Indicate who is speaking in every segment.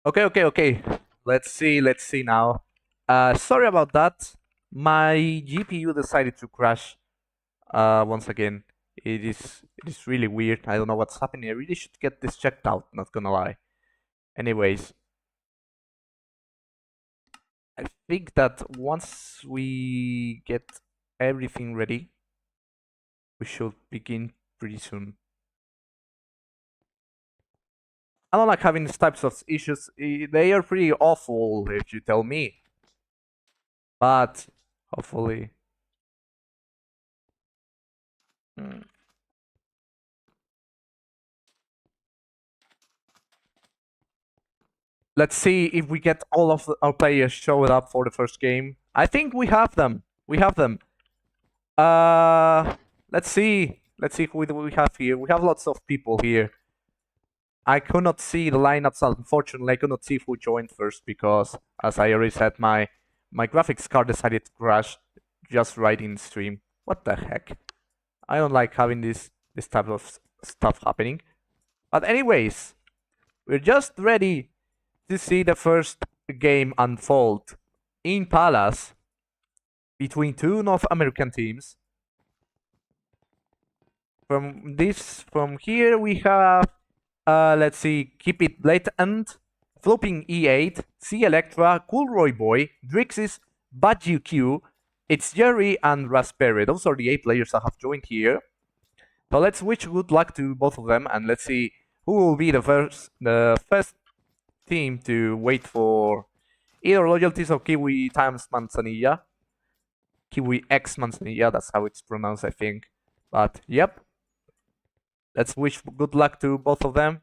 Speaker 1: Okay. Let's see now. Sorry about that. My GPU decided to crash once again. It is really weird. I don't know what's happening. I really should get this checked out, not gonna lie. Anyways, I think that once we get everything ready, we should begin pretty soon. I don't like having these types of issues. They are pretty awful, if you tell me. But hopefully. Hmm. Let's see if we get all of our players showing up for the first game. I think we have them. We have them. Let's see. Let's see who we have here. We have lots of people here. I could not see the lineups. Unfortunately, I could not see who joined first because, as I already said, my graphics card decided to crash just right in stream. What the heck? I don't like having this type of stuff happening. But anyways, we're just ready to see the first game unfold in Palace between two North American teams. From here we have let's see, keepitblatnt, Flooping E8, zEleqtra, CoolRoyBoy, drixsis, BudgiewQ, ItzJxrry, and raspberre. Those are the 8 players that have joined here. So let's wish good luck to both of them, and let's see who will be the first team to wait for either loyalties or Kiwi times Manzanilla. Kiwi X Manzanilla, that's how it's pronounced, I think. But yep. Let's wish good luck to both of them.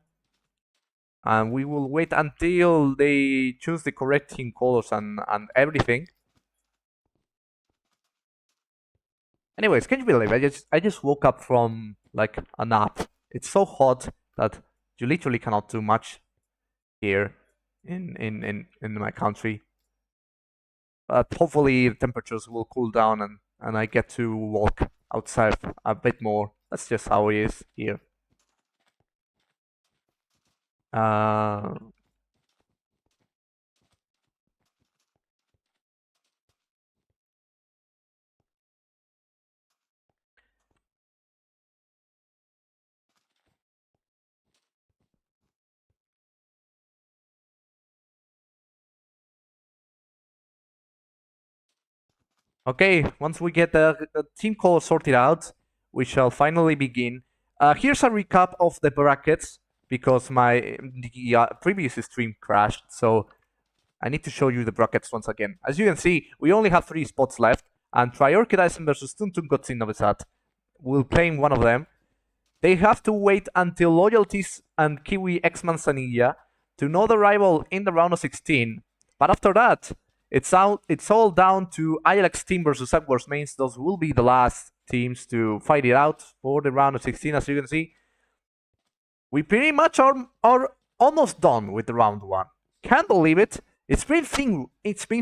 Speaker 1: And we will wait until they choose the correct team colors and everything. Anyways, can you believe I just woke up from like a nap. It's so hot that you literally cannot do much here in my country. But hopefully the temperatures will cool down and I get to walk outside a bit more. That's just how it is here. Okay, once we get the team color sorted out, we shall finally begin. Here's a recap of the brackets because my previous stream crashed, so I need to show you the brackets once again. As you can see, we only have 3 spots left, and Triorchidism versus Tung Tung Novi will claim one of them. They have to wait until Loyalties and Kiwi X Manzanilla to know the rival in the round of 16. But after that, it's all down to ILX team versus Edwards mains. Those will be the last teams to fight it out for the round of 16. As you can see, we pretty much are almost done with the round 1. Can't believe it. It's been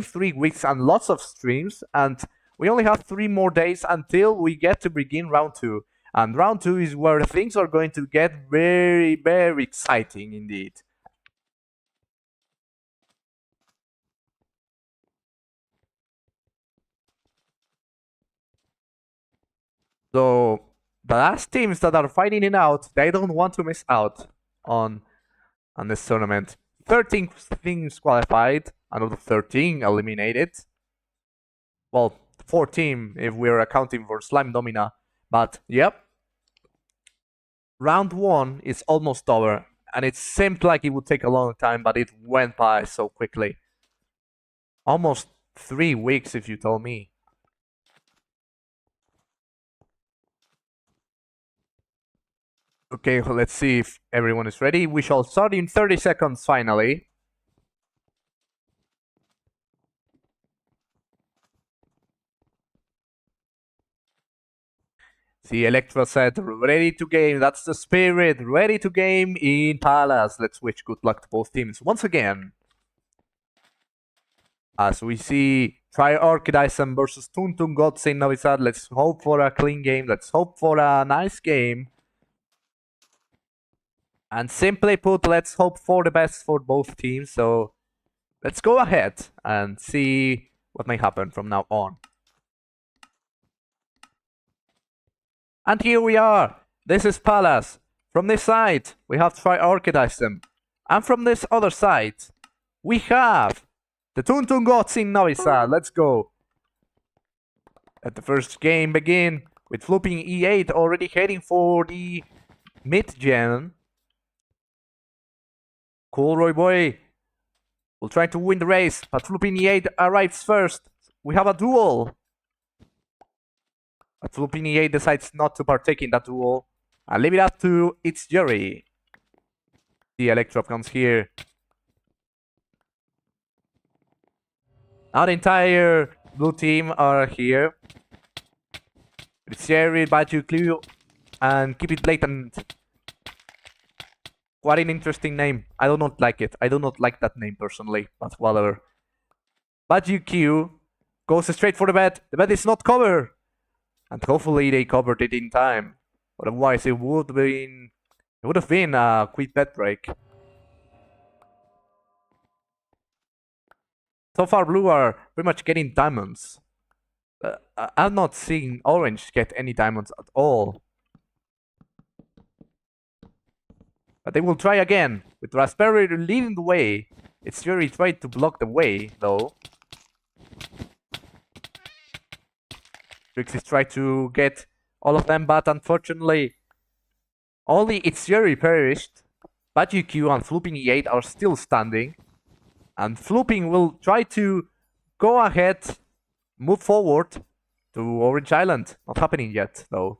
Speaker 1: 3 weeks and lots of streams, and we only have 3 more days until we get to begin round 2. And round 2 is where things are going to get very, very exciting indeed. So the last teams that are fighting it out, they don't want to miss out on this tournament. 13 teams qualified, another 13 eliminated. Well, 14 if we're accounting for Slime Domina. But yep, round 1 is almost over, and it seemed like it would take a long time, but it went by so quickly. Almost 3 weeks if you told me. Okay, let's see if everyone is ready. We shall start in 30 seconds finally. zEleqtra said, ready to game. That's the spirit. Ready to game in Palace. Let's wish good luck to both teams once again. As we see Triorchidism versus Tung Tung in Novi. Let's hope for a clean game. Let's hope for a nice game. And simply put, let's hope for the best for both teams. So let's go ahead and see what may happen from now on. And here we are. This is Palace. From this side, we have Triorchidism. And from this other side, we have the Tung Tung gods in Novi. Let's go. Let the first game begin with Flooping E8 already heading for the mid-gen. CoolRoyBoy will try to win the race, but Flooping E8 arrives first. We have a duel. But Flooping E8 decides not to partake in that duel. I'll leave it up to ItzJxrry. zEleqtra comes here. Now the entire blue team are here. ItzJxrry, BudgiewQ, and keepitblatnt. What an interesting name. I do not like it. I do not like that name personally, but whatever. BudgiewQ goes straight for the bed. The bed is not covered. And hopefully they covered it in time. Otherwise it would have been a quick bed break. So far blue are pretty much getting diamonds. I'm not seeing orange get any diamonds at all. But they will try again, with raspberre leading the way. ItzJxrry tried to block the way, though. Drixsis tried to get all of them, but unfortunately, only ItzJxrry perished. BudgiewQ and Flooping E8 are still standing. And Flooping will try to go ahead, move forward to Orange Island. Not happening yet, though.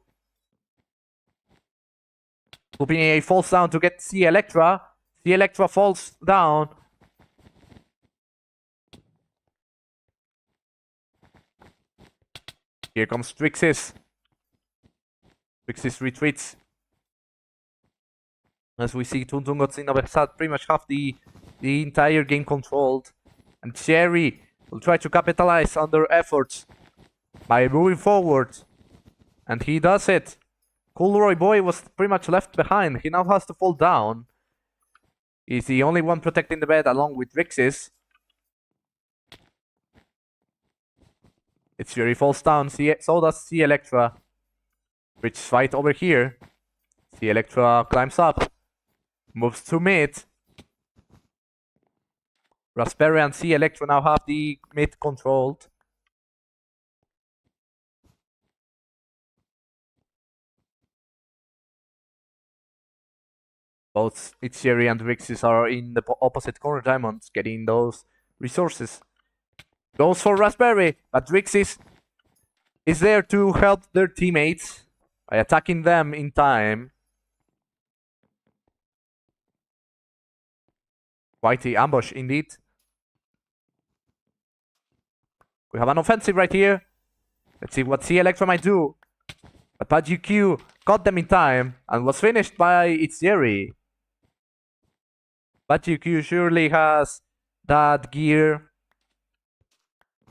Speaker 1: Flooping E8 falls down to get zEleqtra. zEleqtra falls down. Here comes drixsis. drixsis retreats. As we see, Tung Tung gods in pretty much have the entire game controlled. And ItzJxrry will try to capitalize on their efforts by moving forward. And he does it. CoolRoyBoy was pretty much left behind. He now has to fall down. He's the only one protecting the bed along with drixsis. ItzJxrry falls down. So does zEleqtra. Bridge fight over here. zEleqtra climbs up. Moves to mid. Raspberre and zEleqtra now have the mid controlled. Both ItzJxrry and drixsis are in the opposite corner diamonds, getting those resources. Goes for raspberre, but drixsis is there to help their teammates by attacking them in time. Quite the ambush indeed. We have an offensive right here. Let's see what zEleqtra might do. But BudgiewQ caught them in time and was finished by ItzJxrry. BudgiewQ surely has that gear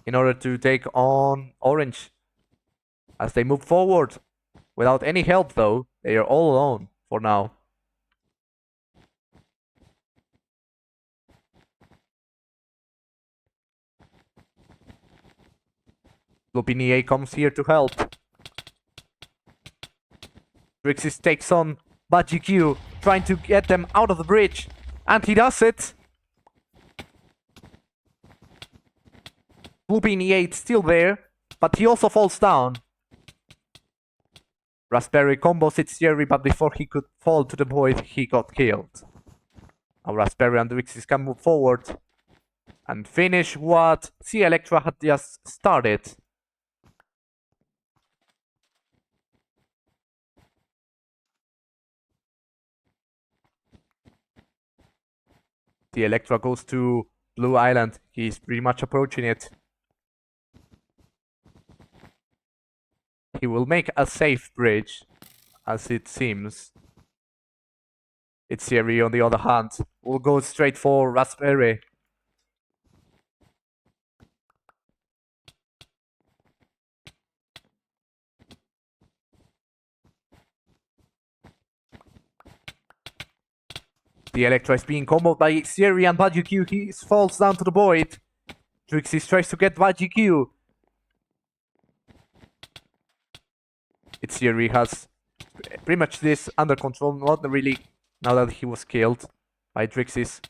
Speaker 1: in order to take on Orange as they move forward. Without any help though, they are all alone for now. Flooping E8 comes here to help. drixsis takes on BudgiewQ, trying to get them out of the bridge. And he does it. Flooping E8 still there, but he also falls down. Raspberre combos ItzJxrry, but before he could fall to the void, he got killed. Now Raspberre and drixsis can move forward and finish what zEleqtra had just started. zEleqtra goes to Blue Island. He's pretty much approaching it. He will make a safe bridge, as it seems. ItzJxrry, on the other hand, will go straight for raspberre. zEleqtra is being comboed by ItzJxrry and BudgiewQ. He falls down to the void. drixsis tries to get BudgiewQ. ItzJxrry has pretty much this under control, not really now that he was killed by drixsis.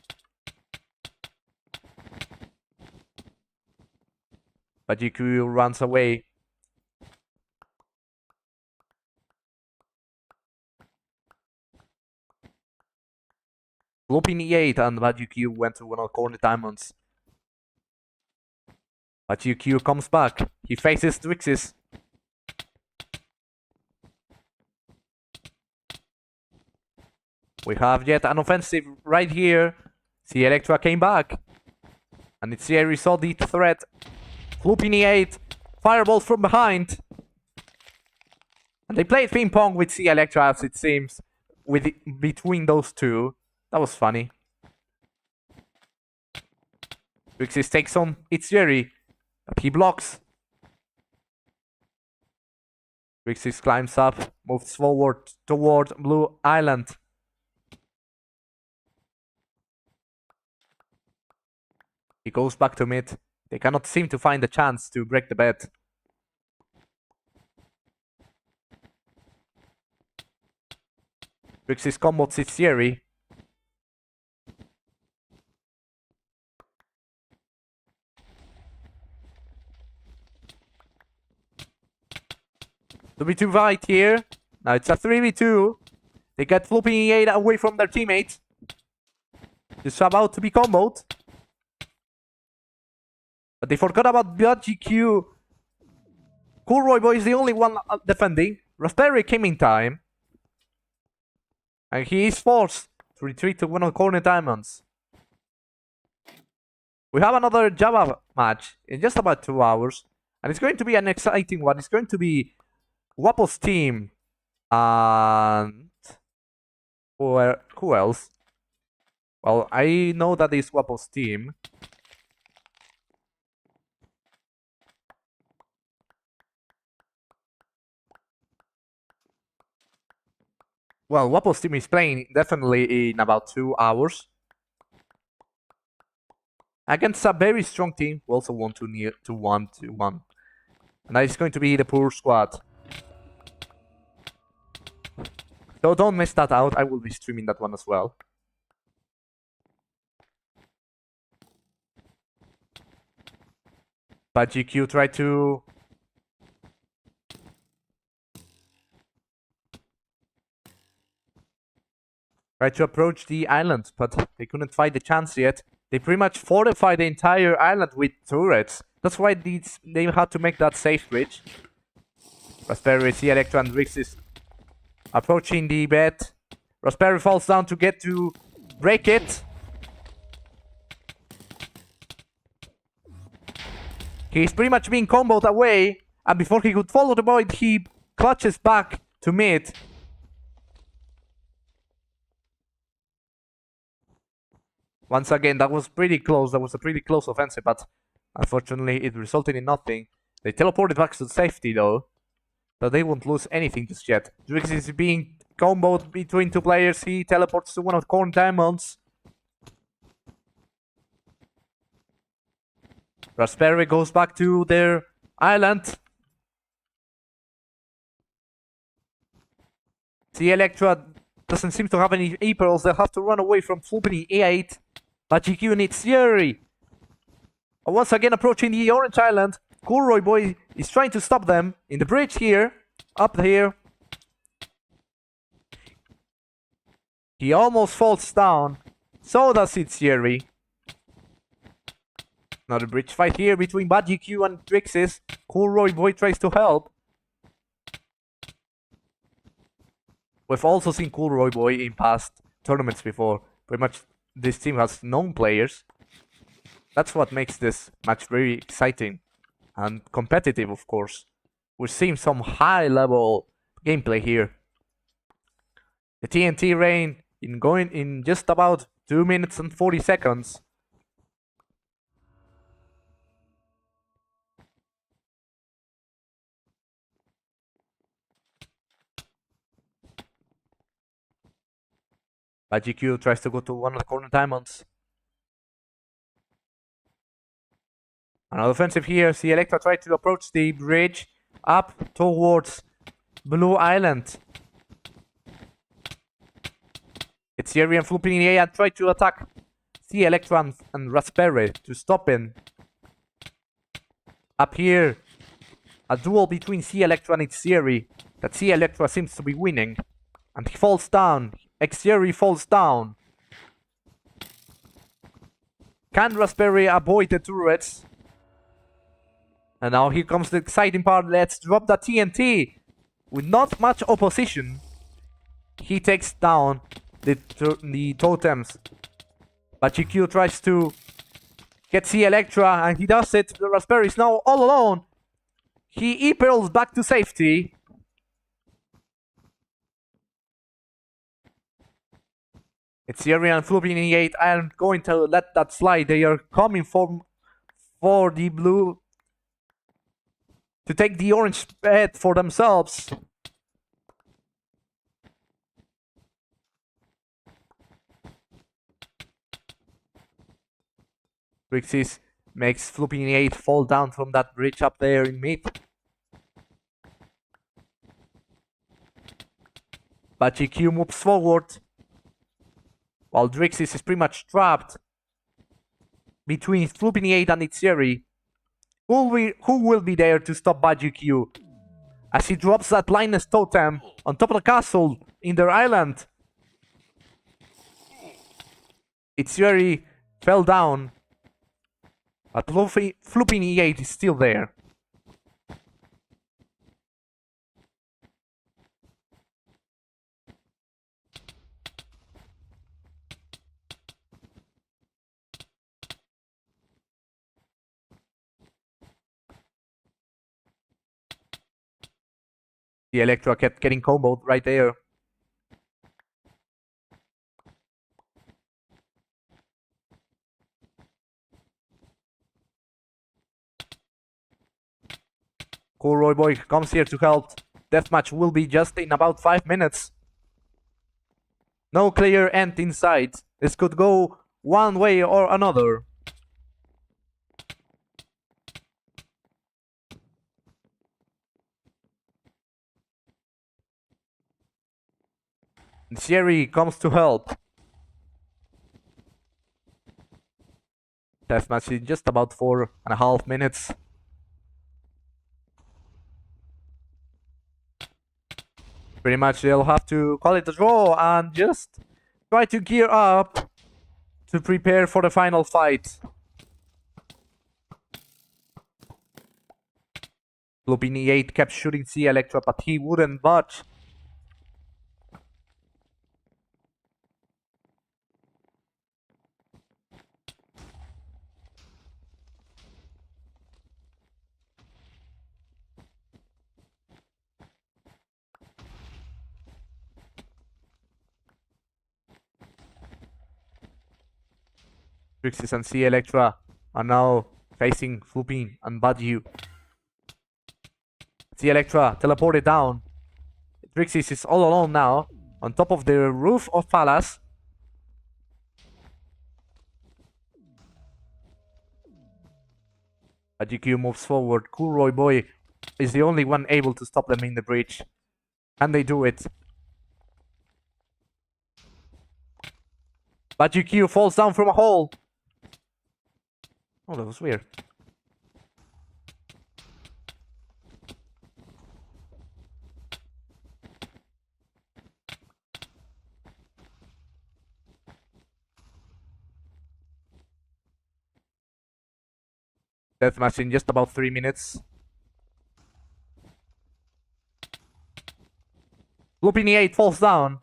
Speaker 1: BudgiewQ runs away. Flooping E8 and BudgiewQ went to one of the corner diamonds. BudgiewQ comes back. He faces drixsis. We have yet an offensive right here. zEleqtra came back. And ItzJxrry saw the threat. Flooping E8. Fireball from behind. And they played ping pong with zEleqtra, as it seems, between those two. That was funny. drixsis takes on ItzJxrry, but he blocks. drixsis climbs up, moves forward toward Blue Island. He goes back to mid. They cannot seem to find a chance to break the bet. drixsis combos ItzJxrry. 2v2 fight here. Now it's a 3v2. They get Flooping E8 away from their teammate. It's about to be comboed. But they forgot about BudgiewQ. CoolRoyBoy is the only one defending. Raspberre came in time. And he is forced to retreat to one of the corner diamonds. We have another Java match in just about 2 hours. And it's going to be an exciting one. It's going to be Wapo's team and who else? Well, I know that it's Wapo's team. Well, Wapo's team is playing definitely in about 2 hours against a very strong team who also won 2-1. And that is going to be the poor squad. So don't miss that out. I will be streaming that one as well. BudgiewQ tried to approach the island, but they couldn't find the chance yet. They pretty much fortified the entire island with turrets. That's why they had to make that safe bridge. Raspberre, zEleqtra, and drixsis approaching the bed. Raspberre falls down to get to break it. He's pretty much being comboed away, and before he could follow the void, he clutches back to mid. Once again, that was pretty close. That was a pretty close offensive, but unfortunately it resulted in nothing. They teleported back to safety though, so they won't lose anything just yet. drixsis is being comboed between 2 players. He teleports to one of the corner diamonds. Raspberre goes back to their island. zEleqtra doesn't seem to have any E-pearls. They'll have to run away from Flooping E8. BudgiewQ needs ItzJxrry. Once again approaching the orange island. CoolRoyBoy is trying to stop them in the bridge here. Up here. He almost falls down. So does ItzJxrry. Another bridge fight here between BudgiewQ and drixsis. CoolRoyBoy tries to help. We've also seen CoolRoyBoy in past tournaments before. Pretty much this team has known players. That's what makes this match very exciting and competitive, of course. We're seeing some high-level gameplay here. The TNT rain going in just about 2 minutes and 40 seconds. BudgiewQ tries to go to one of the corner diamonds. Another offensive here. zEleqtra tried to approach the bridge up towards Blue Island. ItzJxrry and Flooping and try to attack zEleqtra and raspberre to stop him. Up here, a duel between zEleqtra and ItzJxrry. That zEleqtra seems to be winning. And he falls down. ItzJxrry falls down. Can raspberre avoid the turrets? And now here comes the exciting part. Let's drop the TNT. With not much opposition, he takes down the totems. BudgiewQ tries to get zEleqtra, and he does it. The raspberre is now all alone. He e-pearls back to safety. ItzJxrry and Flooping aren't going to let that slide. They are coming for the blue to take the orange bed for themselves. drixsis makes Flooping fall down from that bridge up there in mid. BudgiewQ moves forward, while drixsis is pretty much trapped between Flooping and ItzJxrry. Who will be there to stop BudgiewQ as he drops that blindness totem on top of the castle in their island? ItzJxrry fell down, but Flooping is still there. zEleqtra kept getting comboed right there. CoolRoyBoy comes here to help. Deathmatch will be just in about 5 minutes. No clear end in sight. This could go one way or another. ItzJxrry comes to help. Deathmatch in just about 4.5 minutes. Pretty much they'll have to call it a draw and just try to gear up to prepare for the final fight. Flooping kept shooting zEleqtra, but he wouldn't budge. drixsis and zEleqtra are now facing Flooping and Budgie. zEleqtra teleported down. drixsis is all alone now on top of the roof of Palace. BudgiewQ moves forward. CoolRoyBoy is the only one able to stop them in the breach. Can they do it? BudgiewQ falls down from a hole. Oh, that was weird. Deathmatch in just about 3 minutes. Flooping falls down.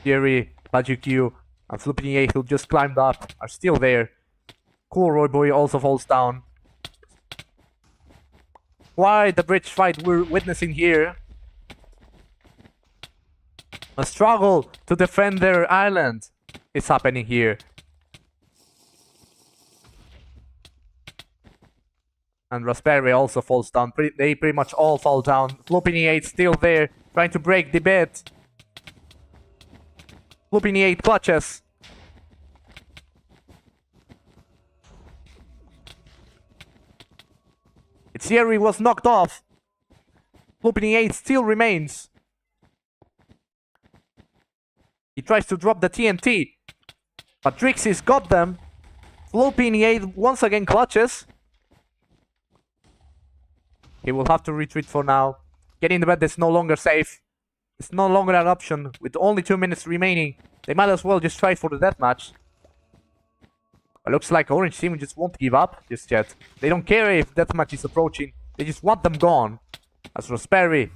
Speaker 1: ItzJxrry, BudgiewQ, and Flooping who just climbed up are still there. CoolRoyBoy also falls down. Quite the bridge fight we're witnessing here. A struggle to defend their island is happening here. And raspberre also falls down. They pretty much all fall down. Flooping still there, trying to break the bed. Flooping E8 clutches. ItzJxrry was knocked off. Flooping E8 still remains. He tries to drop the TNT, but drixsis got them. Flooping E8 once again clutches. He will have to retreat for now. Getting the bed is no longer safe. It's no longer an option. With only 2 minutes remaining, they might as well just try for the deathmatch. It looks like Orange team just won't give up just yet. They don't care if deathmatch is approaching. They just want them gone. As raspberre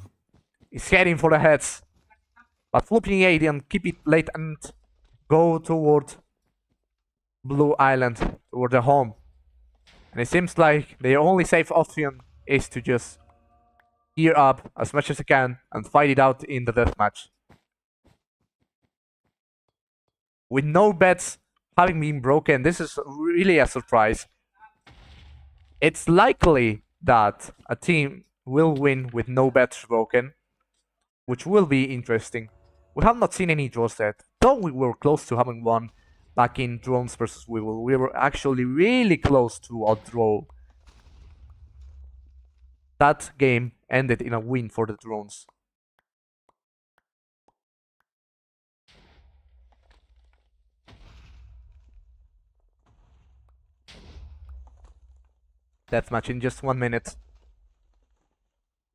Speaker 1: is heading for the heads. But Flooping E8 and keepitblatnt go toward Blue Island, toward the home. And it seems like the only safe option is to just gear up as much as you can and fight it out in the deathmatch. With no bets having been broken, this is really a surprise. It's likely that a team will win with no bets broken, which will be interesting. We have not seen any draws yet, though we were close to having one back in Drones versus Weevil. We were actually really close to a draw. That game ended in a win for the Drones. Deathmatch in just 1 minute.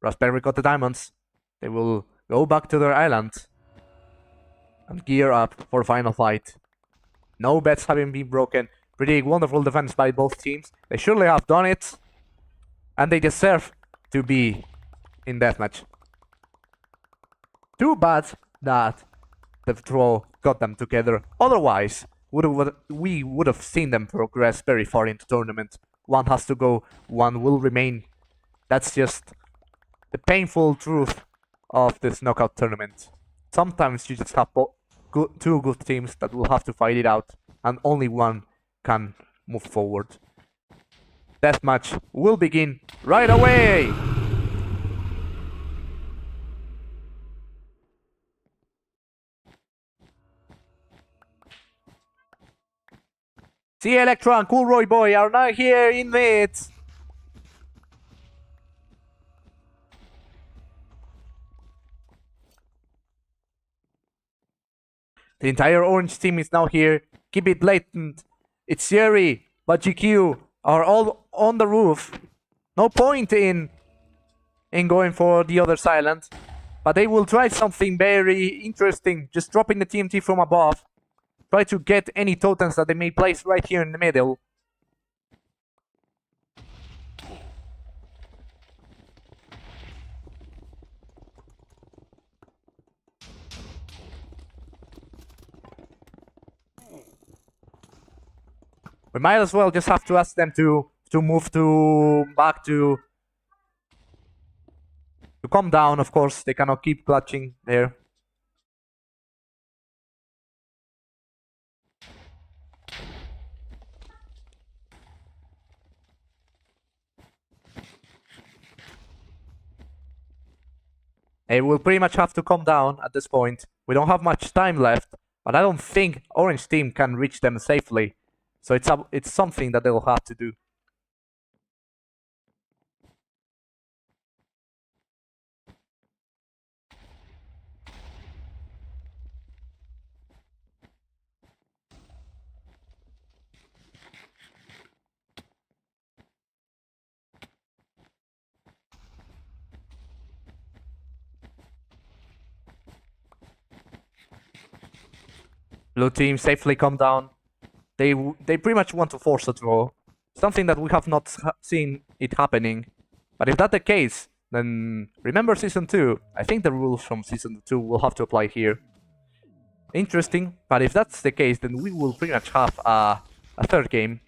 Speaker 1: Raspberre got the diamonds. They will go back to their island and gear up for final fight. No bets having been broken. Pretty wonderful defense by both teams. They surely have done it. And they deserve to be in deathmatch. Too bad that the draw got them together. Otherwise, we would have seen them progress very far into tournament. One has to go, one will remain. That's just the painful truth of this knockout tournament. Sometimes you just have two good teams that will have to fight it out, and only one can move forward. Deathmatch will begin right away! zEleqtra and CoolRoyBoy are now here in mid. The entire orange team is now here. keepitblatnt, ItzJxrry, BudgiewQ are all on the roof. No point in going for the other island, but they will try something very interesting, just dropping the TNT from above. Try to get any totems that they may place right here in the middle. We might as well just have to ask them to move back to calm down. Of course, they cannot keep clutching there. They will pretty much have to calm down at this point. We don't have much time left, but I don't think Orange team can reach them safely. So it's something that they'll have to do. Blue team safely calm down. They pretty much want to force a draw. Something that we have not seen it happening. But if that's the case, then remember Season 2. I think the rules from Season 2 will have to apply here. Interesting, but if that's the case, then we will pretty much have a third game.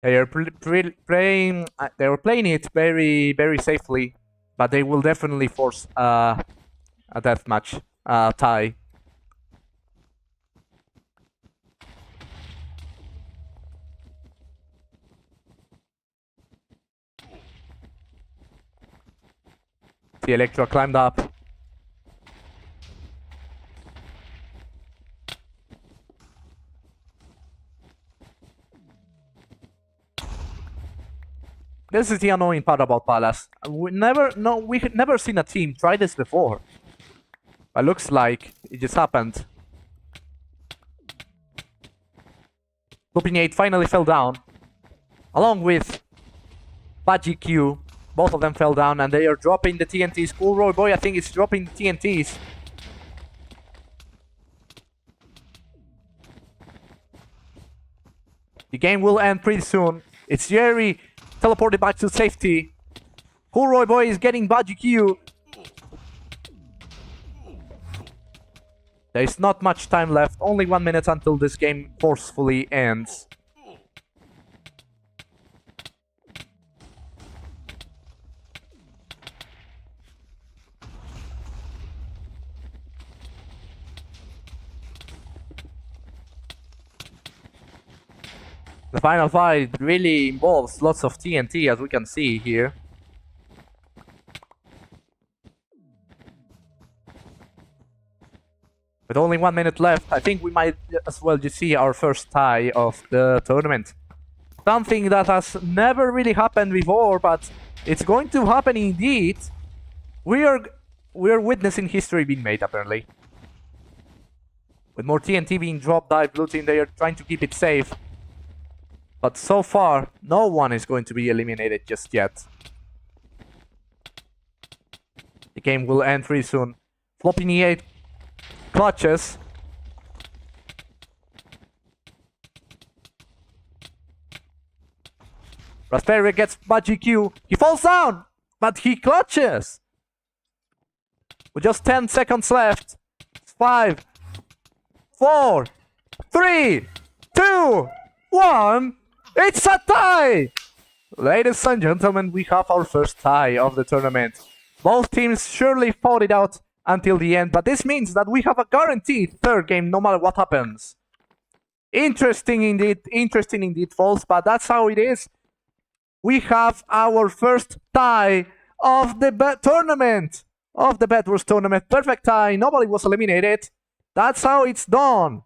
Speaker 1: They are playing. They were playing it very, very safely, but they will definitely force a a deathmatch tie. zEleqtra climbed up. This is the annoying part about Palace. We had never seen a team try this before. But looks like it just happened. Flooping 8 finally fell down, along with BudgiewQ. Both of them fell down, and they are dropping the TNTs. CoolRoyBoy, I think, is dropping the TNTs. The game will end pretty soon. ItzJxrry teleported back to safety. CoolRoyBoy is getting BudgiewQ. There is not much time left. Only 1 minute until this game forcefully ends. The final fight really involves lots of TNT, as we can see here. With only 1 minute left, I think we might as well just see our first tie of the tournament. Something that has never really happened before, but it's going to happen indeed. We are witnessing history being made, apparently. With more TNT being dropped by blue team, they are trying to keep it safe. But so far, no one is going to be eliminated just yet. The game will end pretty soon. Flooping 8 clutches. Raspberre gets BudgiewQ. He falls down, but he clutches. With just 10 seconds left. 5, 4, 3, 2, 1. It's a tie! Ladies and gentlemen, we have our first tie of the tournament. Both teams surely fought it out until the end, but this means that we have a guaranteed third game no matter what happens. Interesting indeed, folks, but that's how it is. We have our first tie of the tournament, of the BedWars tournament. Perfect tie, nobody was eliminated. That's how it's done.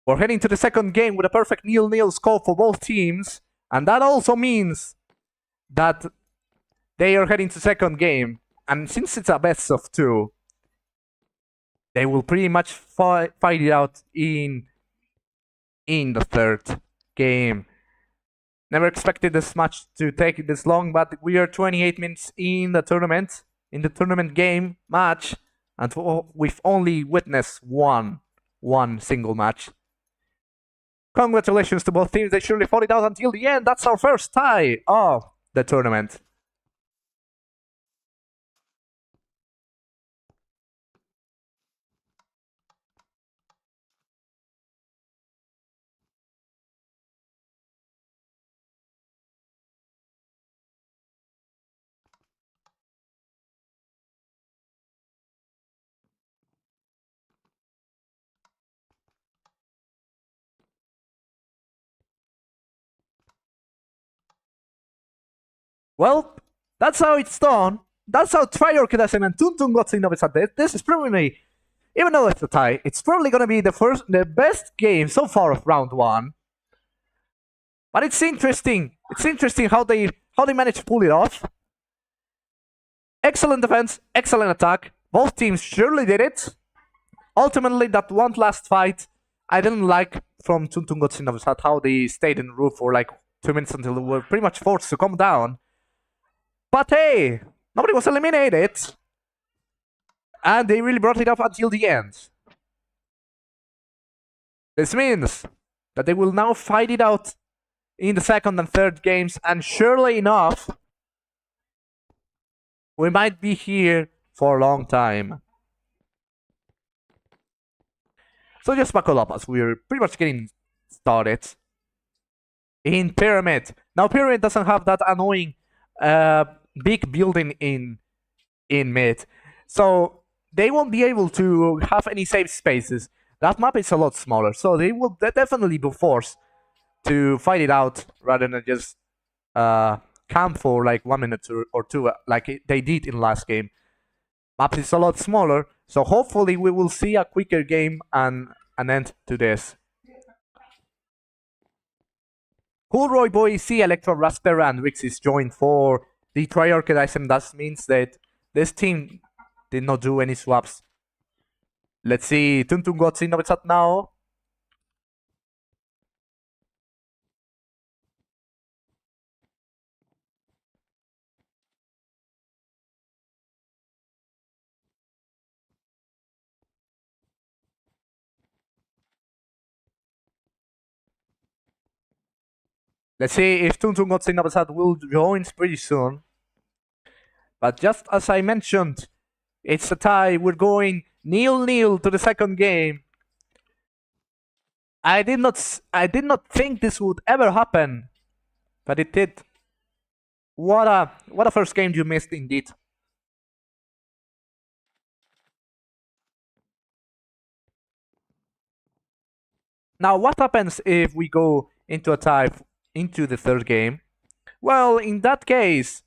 Speaker 1: We're heading to the second game with a perfect 0-0 score for both teams. And that also means that they are heading to second game. And since it's a best of 2, they will pretty much fight it out in the third game. Never expected this match to take this long, but we are 28 minutes in the tournament game match, and we've only witnessed one single match. Congratulations to both teams, they surely fought it out until the end. That's our first tie of the tournament. Well, that's how it's done. That's how Triorchidism and Tung Tung got in Novi. This is probably, even though it's a tie, it's probably gonna be the best game so far of round 1. But it's interesting. It's interesting how they managed to pull it off. Excellent defense, excellent attack. Both teams surely did it. Ultimately, that one last fight, I didn't like from Tung Tung got in Novi, how they stayed in the roof for like 2 minutes until they were pretty much forced to come down. But hey, nobody was eliminated. And they really brought it up until the end. This means that they will now fight it out in the second and third games. And surely enough, we might be here for a long time. So just buckle up as we're pretty much getting started. In Pyramid. Now Pyramid doesn't have that annoying big building in in mid. So they won't be able to have any safe spaces. That map is a lot smaller, so they will definitely be forced to fight it out rather than just camp for like 1 minute or two, like they did in last game. Map is a lot smaller, so hopefully we will see a quicker game and an end to this. CoolRoyBoy, zEleqtra, raspberre, and drixsis joined for the Triorchidism. That means that this team did not do any swaps. Let's see, Tung Tung got Novi now. Let's see if Tung Tung got Novi will join pretty soon. But just as I mentioned, it's a tie. We're going 0-0 to the second game. I did not think this would ever happen, but it did. What a first game you missed indeed. Now, what happens if we go into a tie into the third game? Well, in that case,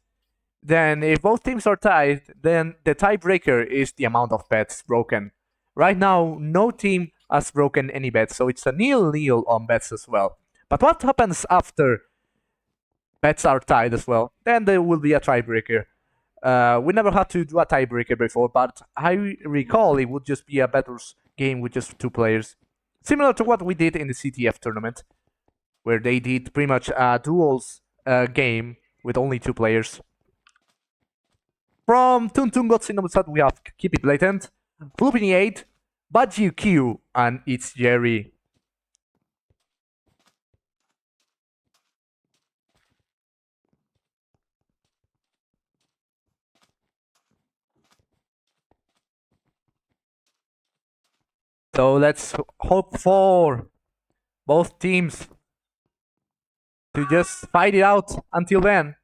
Speaker 1: then if both teams are tied, then the tiebreaker is the amount of bets broken. Right now, no team has broken any bets, so it's a 0-0 on bets as well. But what happens after bets are tied as well? Then there will be a tiebreaker. We never had to do a tiebreaker before, but I recall it would just be a better game with just 2 players. Similar to what we did in the CTF tournament, where they did pretty much a duels game with only 2 players. From Tung Tung we have keepitblatnt, Flooping 8, BudgiewQ, and ItzJxrry. So let's hope for both teams to just fight it out until then.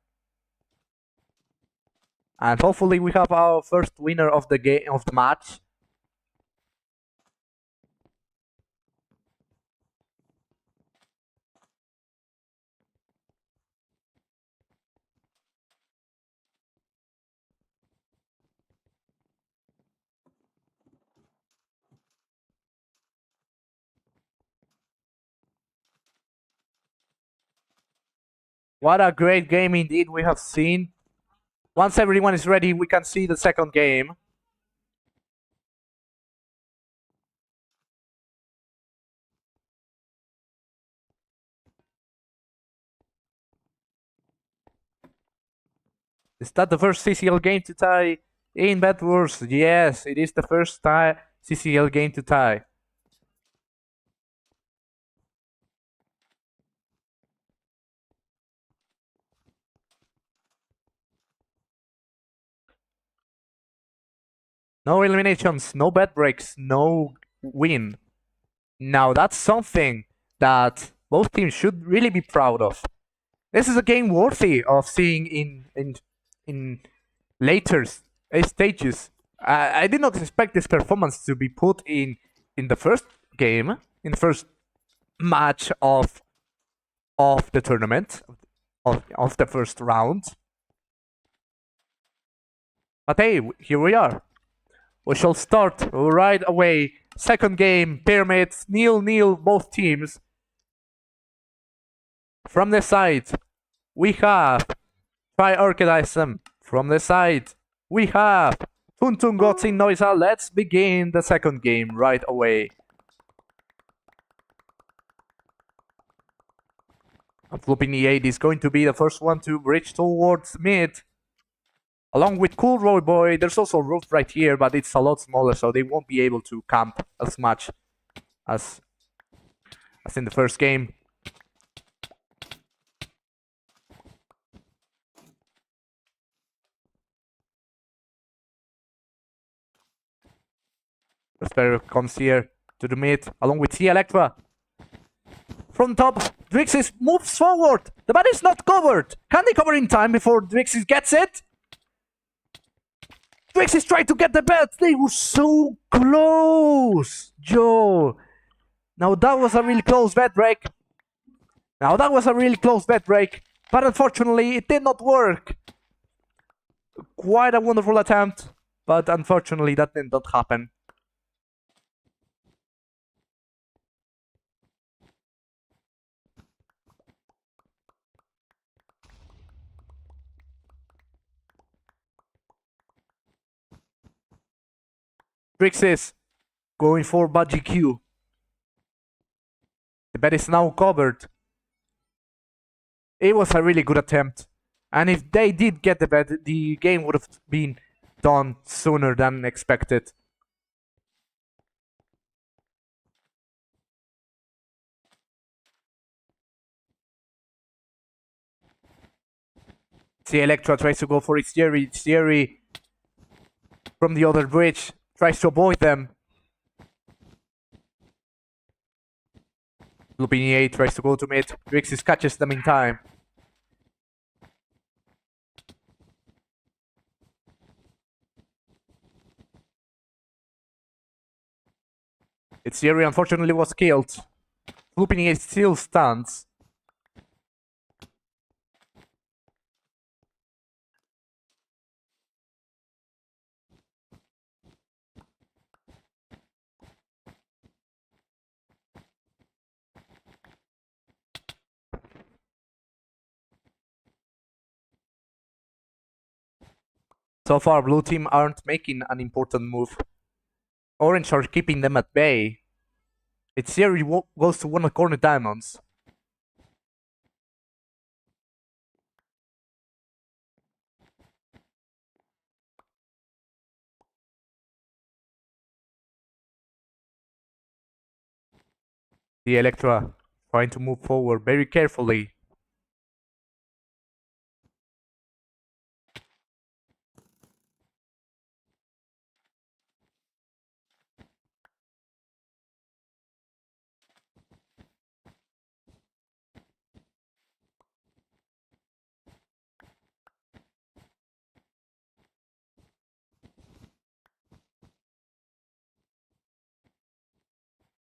Speaker 1: And hopefully we have our first winner of the game of the match. What a great game indeed we have seen. Once everyone is ready, we can see the second game. Is that the first CCL game to tie in BedWars? Yes, it is the first CCL game to tie. No eliminations, no bed breaks, no win. Now that's something that both teams should really be proud of. This is a game worthy of seeing in later stages. I did not expect this performance to be put in the first game, in the first match of the tournament, of the first round. But hey, here we are. We shall start right away. Second game, Pyramids, 0-0 both teams. From the side, we have Triorchidism. From the side, we have Tung Tung Noisa. Let's begin the second game right away. Flooping 8 is going to be the first one to bridge towards mid. Along with CoolRoyBoy, there's also a roof right here, but it's a lot smaller, so they won't be able to camp as much as in the first game. raspberre comes here to the mid, along with zEleqtra. From top, drixsis moves forward. The bat is not covered. Can they cover in time before drixsis gets it? Drixsis tried to get the bed. They were so close. Joe. Now that was a really close bed break. But unfortunately it did not work. Quite a wonderful attempt, but unfortunately that did not happen. Drixsis going for BudgiewQ. The bed is now covered. It was a really good attempt. And if they did get the bed, the game would have been done sooner than expected. zEleqtra tries to go for ItzJxrry. ItzJxrry from the other bridge tries to avoid them. Flooping tries to go to mid. drixsis catches them in time. ItzJxrry unfortunately was killed. Flooping still stands. So far, blue team aren't making an important move. Orange are keeping them at bay. ItzJxrry goes to one of corner diamonds. zEleqtra trying to move forward very carefully.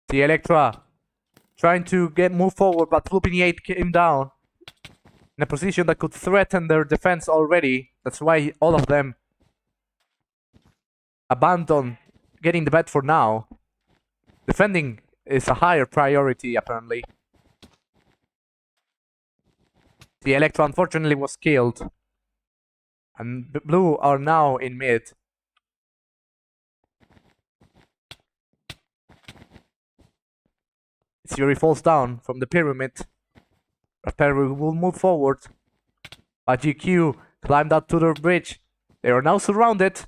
Speaker 1: zEleqtra trying to move forward, but Flooping came down in a position that could threaten their defense already. That's why all of them abandon getting the bed for now. Defending is a higher priority, apparently. zEleqtra unfortunately was killed. And blue are now in mid. ItzJxrry falls down from the pyramid. raspberre will move forward. BudgiewQ climbed up to the bridge. They are now surrounded.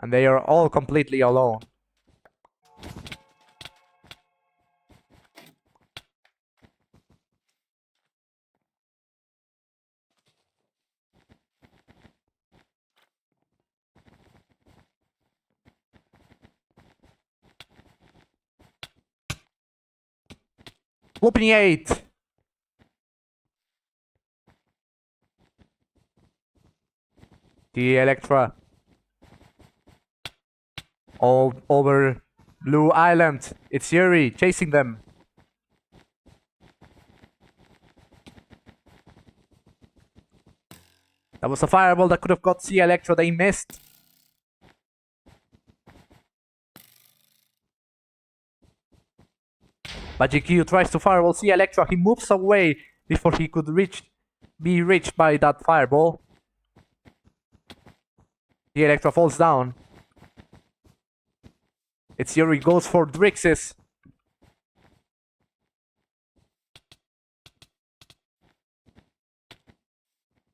Speaker 1: And they are all completely alone. Flooping zEleqtra all over Blue Island. ItzJxrry chasing them. That was a fireball that could have got zEleqtra. They missed. BudgiewQ tries to fireball zEleqtra. He moves away before he could be reached by that fireball. zEleqtra falls down. ItzJxrry goes for drixsis.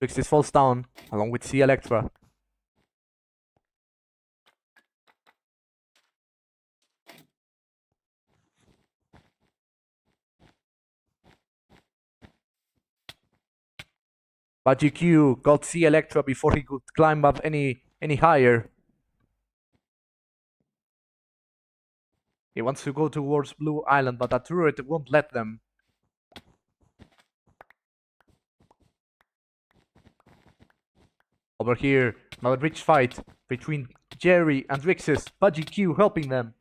Speaker 1: drixsis falls down along with zEleqtra. BudgiewQ got zEleqtra before he could climb up any higher. He wants to go towards Blue Island, but that turret won't let them. Over here, Another bridge fight between Jerry and drixsis. BudgiewQ helping them.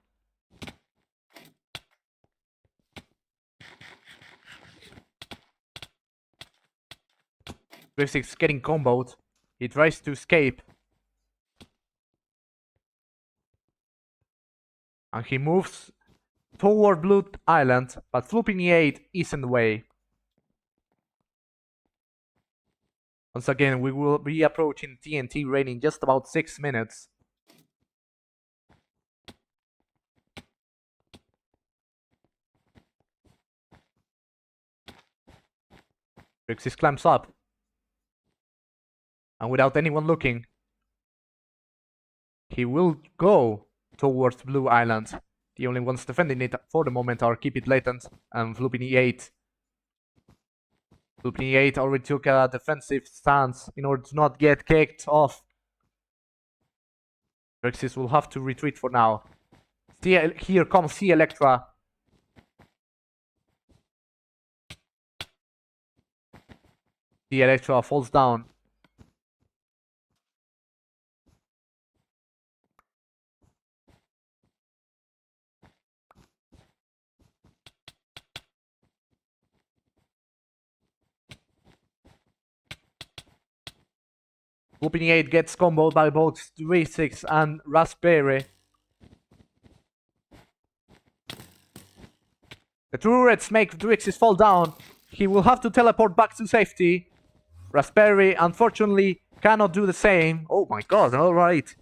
Speaker 1: drixsis getting comboed. He tries to escape. And he moves toward Blue Island, but Flooping E8 is in the way. Once again, we will be approaching TNT rain in just about 6 minutes. drixsis climbs up. And without anyone looking, he will go towards Blue Island. The only ones defending it for the moment are keepitblatnt and Flooping E8. Flooping E8 already took a defensive stance in order to not get kicked off. drixsis will have to retreat for now. Here comes zEleqtra. zEleqtra falls down. Flooping E8 gets comboed by both drixsis and raspberre. The turrets make drixsis fall down. He will have to teleport back to safety. Raspberre, unfortunately, cannot do the same. Oh my god, alright.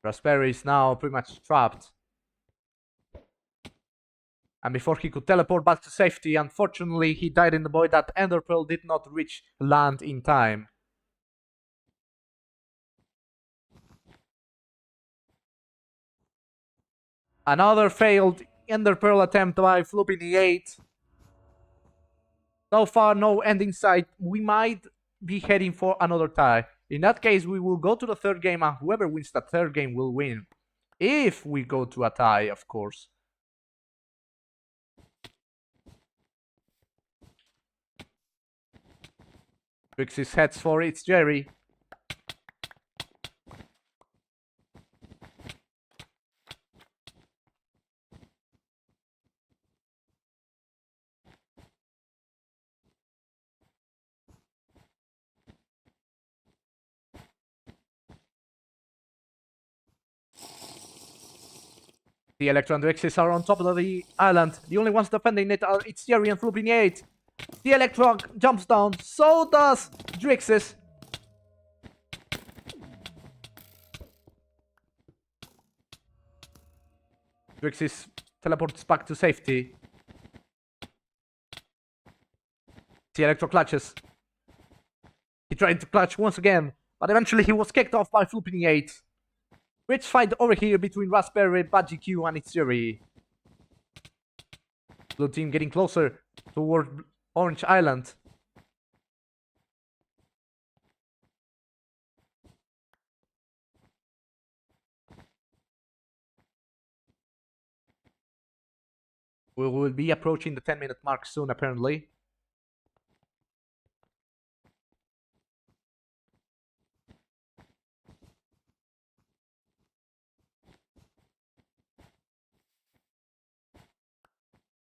Speaker 1: Raspberre is now pretty much trapped. And before he could teleport back to safety, unfortunately, he died in the void. That Ender Pearl did not reach land in time. Another failed Ender Pearl attempt by Flooping E8. So far, no ending sight. We might be heading for another tie. In that case, we will go to the third game, and whoever wins that third game will win. If we go to a tie, of course. drixsis heads for ItzJxrry. zEleqtra and drixsis are on top of the island. The only ones defending it are ItzJxrry and Flooping E8. zEleqtra jumps down, so does drixsis. drixsis teleports back to safety. zEleqtra clutches. He tried to clutch once again, but eventually he was kicked off by Flooping E8. Bridge fight over here between raspberre, BudgiewQ and ItzJxrry. Blue team getting closer toward Orange Island. We will be approaching the 10-minute mark soon, apparently.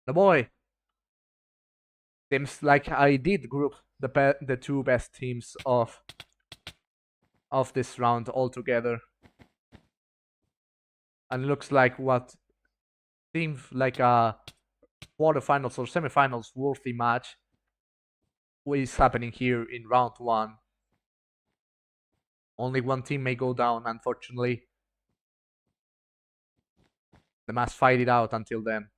Speaker 1: The boy. Seems like I did group the two best teams of this round all together. And it looks like what seems like a quarterfinals or semifinals worthy match is happening here in round 1. Only one team may go down, unfortunately. They must fight it out until then.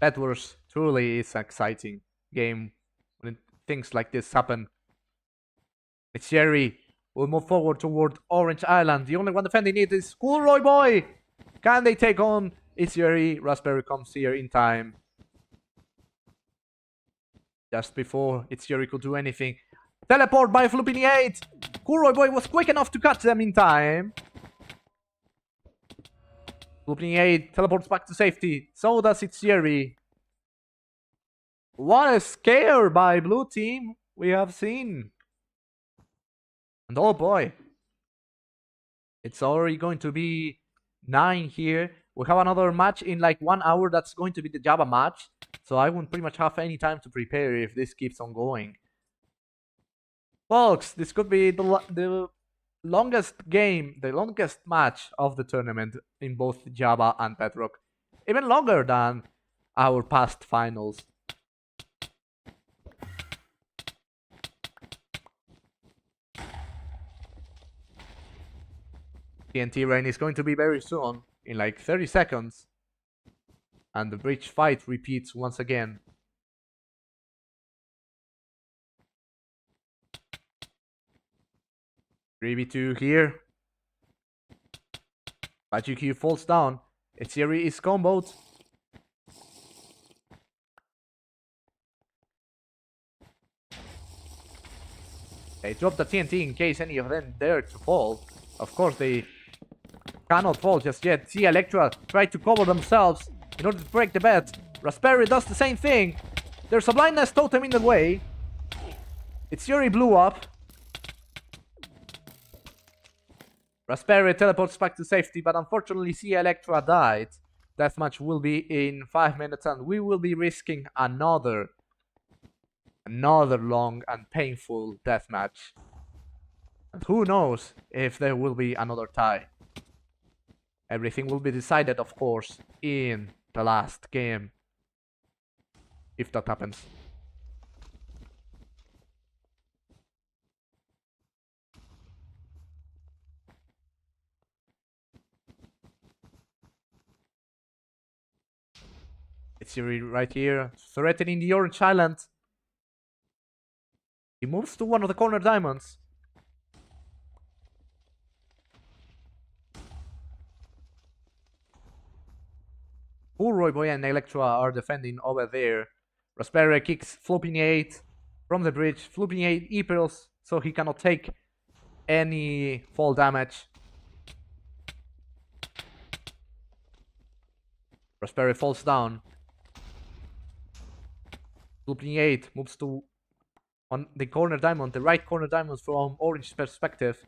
Speaker 1: BedWars truly is an exciting game when things like this happen. ItzJxrry will move forward toward Orange Island. The only one defending it is CoolRoyBoy. Can they take on ItzJxrry? Raspberre comes here in time. Just before ItzJxrry could do anything. Teleport by Flooping E8. CoolRoyBoy was quick enough to catch them in time. Flooping 8 teleports back to safety. So does ItzJxrry. What a scare by blue team we have seen. And oh boy. It's already going to be 9 here. We have another match in like 1 hour. That's going to be the Java match. So I won't pretty much have any time to prepare if this keeps on going. Folks, this could be the longest game, the longest match of the tournament in both Java and Bedrock. Even longer than our past finals. TNT rain is going to be very soon, in like 30 seconds. And the bridge fight repeats once again. (3v2) here. BudgiewQ falls down. ItzJxrry is comboed. They drop the TNT in case any of them dare to fall. Of course, they cannot fall just yet. zEleqtra try to cover themselves in order to break the bed. Raspberre does the same thing. There's a blindness totem in the way. ItzJxrry blew up. Raspberre teleports back to safety, but unfortunately zEleqtra died. Deathmatch will be in 5 minutes and we will be risking another long and painful deathmatch. And who knows if there will be another tie. Everything will be decided, of course, in the last game. If that happens. ItzJxrry right here, threatening the orange island. He moves to one of the corner diamonds. CoolRoyBoy and zEleqtra are defending over there. Raspberre kicks Flooping 8 from the bridge. Flooping 8 E-Pearls, so he cannot take any fall damage. Raspberre falls down. Flooping 8 moves to on the corner diamond, the right corner diamond from orange perspective.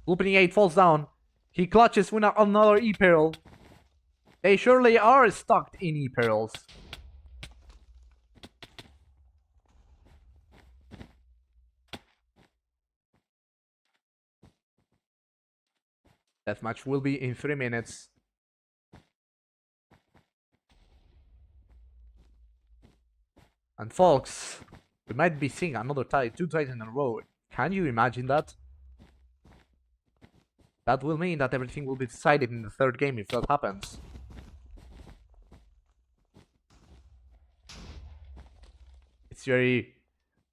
Speaker 1: Flooping 8 falls down. He clutches with another E-Pearl. They surely are stuck in E-Pearls. Deathmatch will be in 3 minutes. And folks, we might be seeing another tie, 2 ties in a row. Can you imagine that? That will mean that everything will be decided in the 3rd game if that happens. ItzJxrry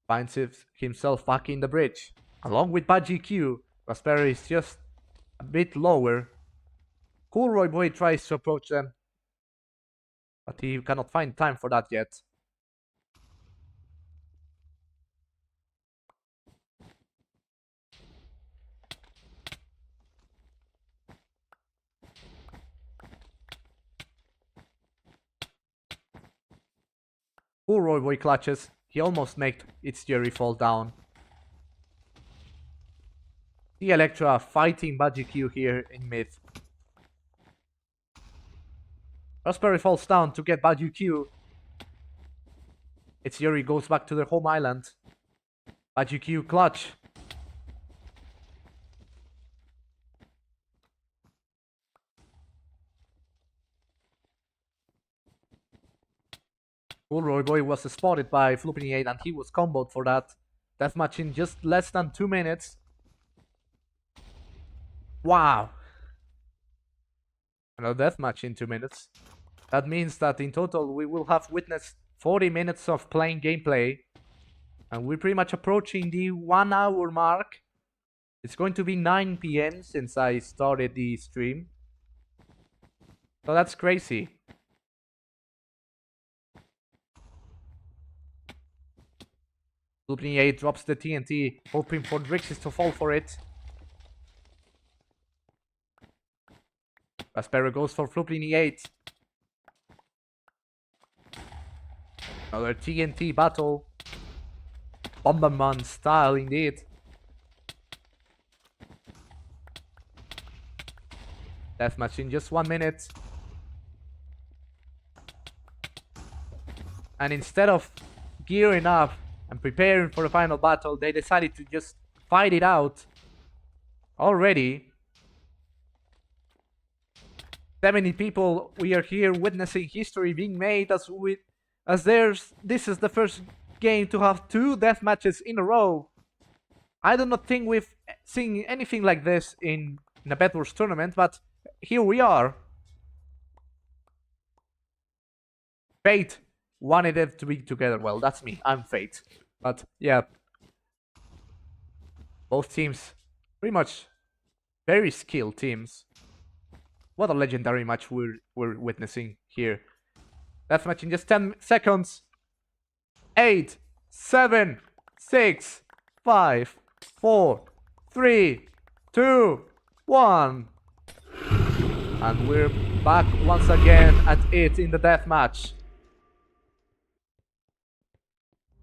Speaker 1: finds himself back in the bridge. Along with BudgiewQ, raspberre is just a bit lower. CoolRoyBoy tries to approach them, but he cannot find time for that yet. CoolRoyBoy clutches. He almost made ItzJxrry fall down. zEleqtra fighting BudgiewQ here in mid. Raspberre falls down to get BudgiewQ. ItzJxrry goes back to their home island. BudgiewQ clutch. CoolRoyBoy was spotted by Flooping 8 and he was comboed for that. Deathmatch in just less than 2 minutes. Wow. Another deathmatch in 2 minutes. That means that in total we will have witnessed 40 minutes of playing gameplay. And we're pretty much approaching the 1 hour mark. It's going to be 9 PM since I started the stream. So that's crazy. Flooping 8 drops the TNT, hoping for drixsis to fall for it. Raspberre goes for Flooping 8. Another TNT battle. Bomberman style indeed. Deathmatch in just 1 minute. And instead of gearing up and preparing for the final battle, they decided to just fight it out already. 70 people, we are here witnessing history being made this is the first game to have 2 death matches in a row. I do not think we've seen anything like this in a BedWars tournament, but here we are. Fate wanted it to be together. Well, that's me. I'm Fate. But yeah, both teams pretty much very skilled teams. What a legendary match we're witnessing here. Deathmatch in just 10 seconds. 8, 7, 6, 5, 4, 3, 2, 1. And we're back once again at it in the deathmatch.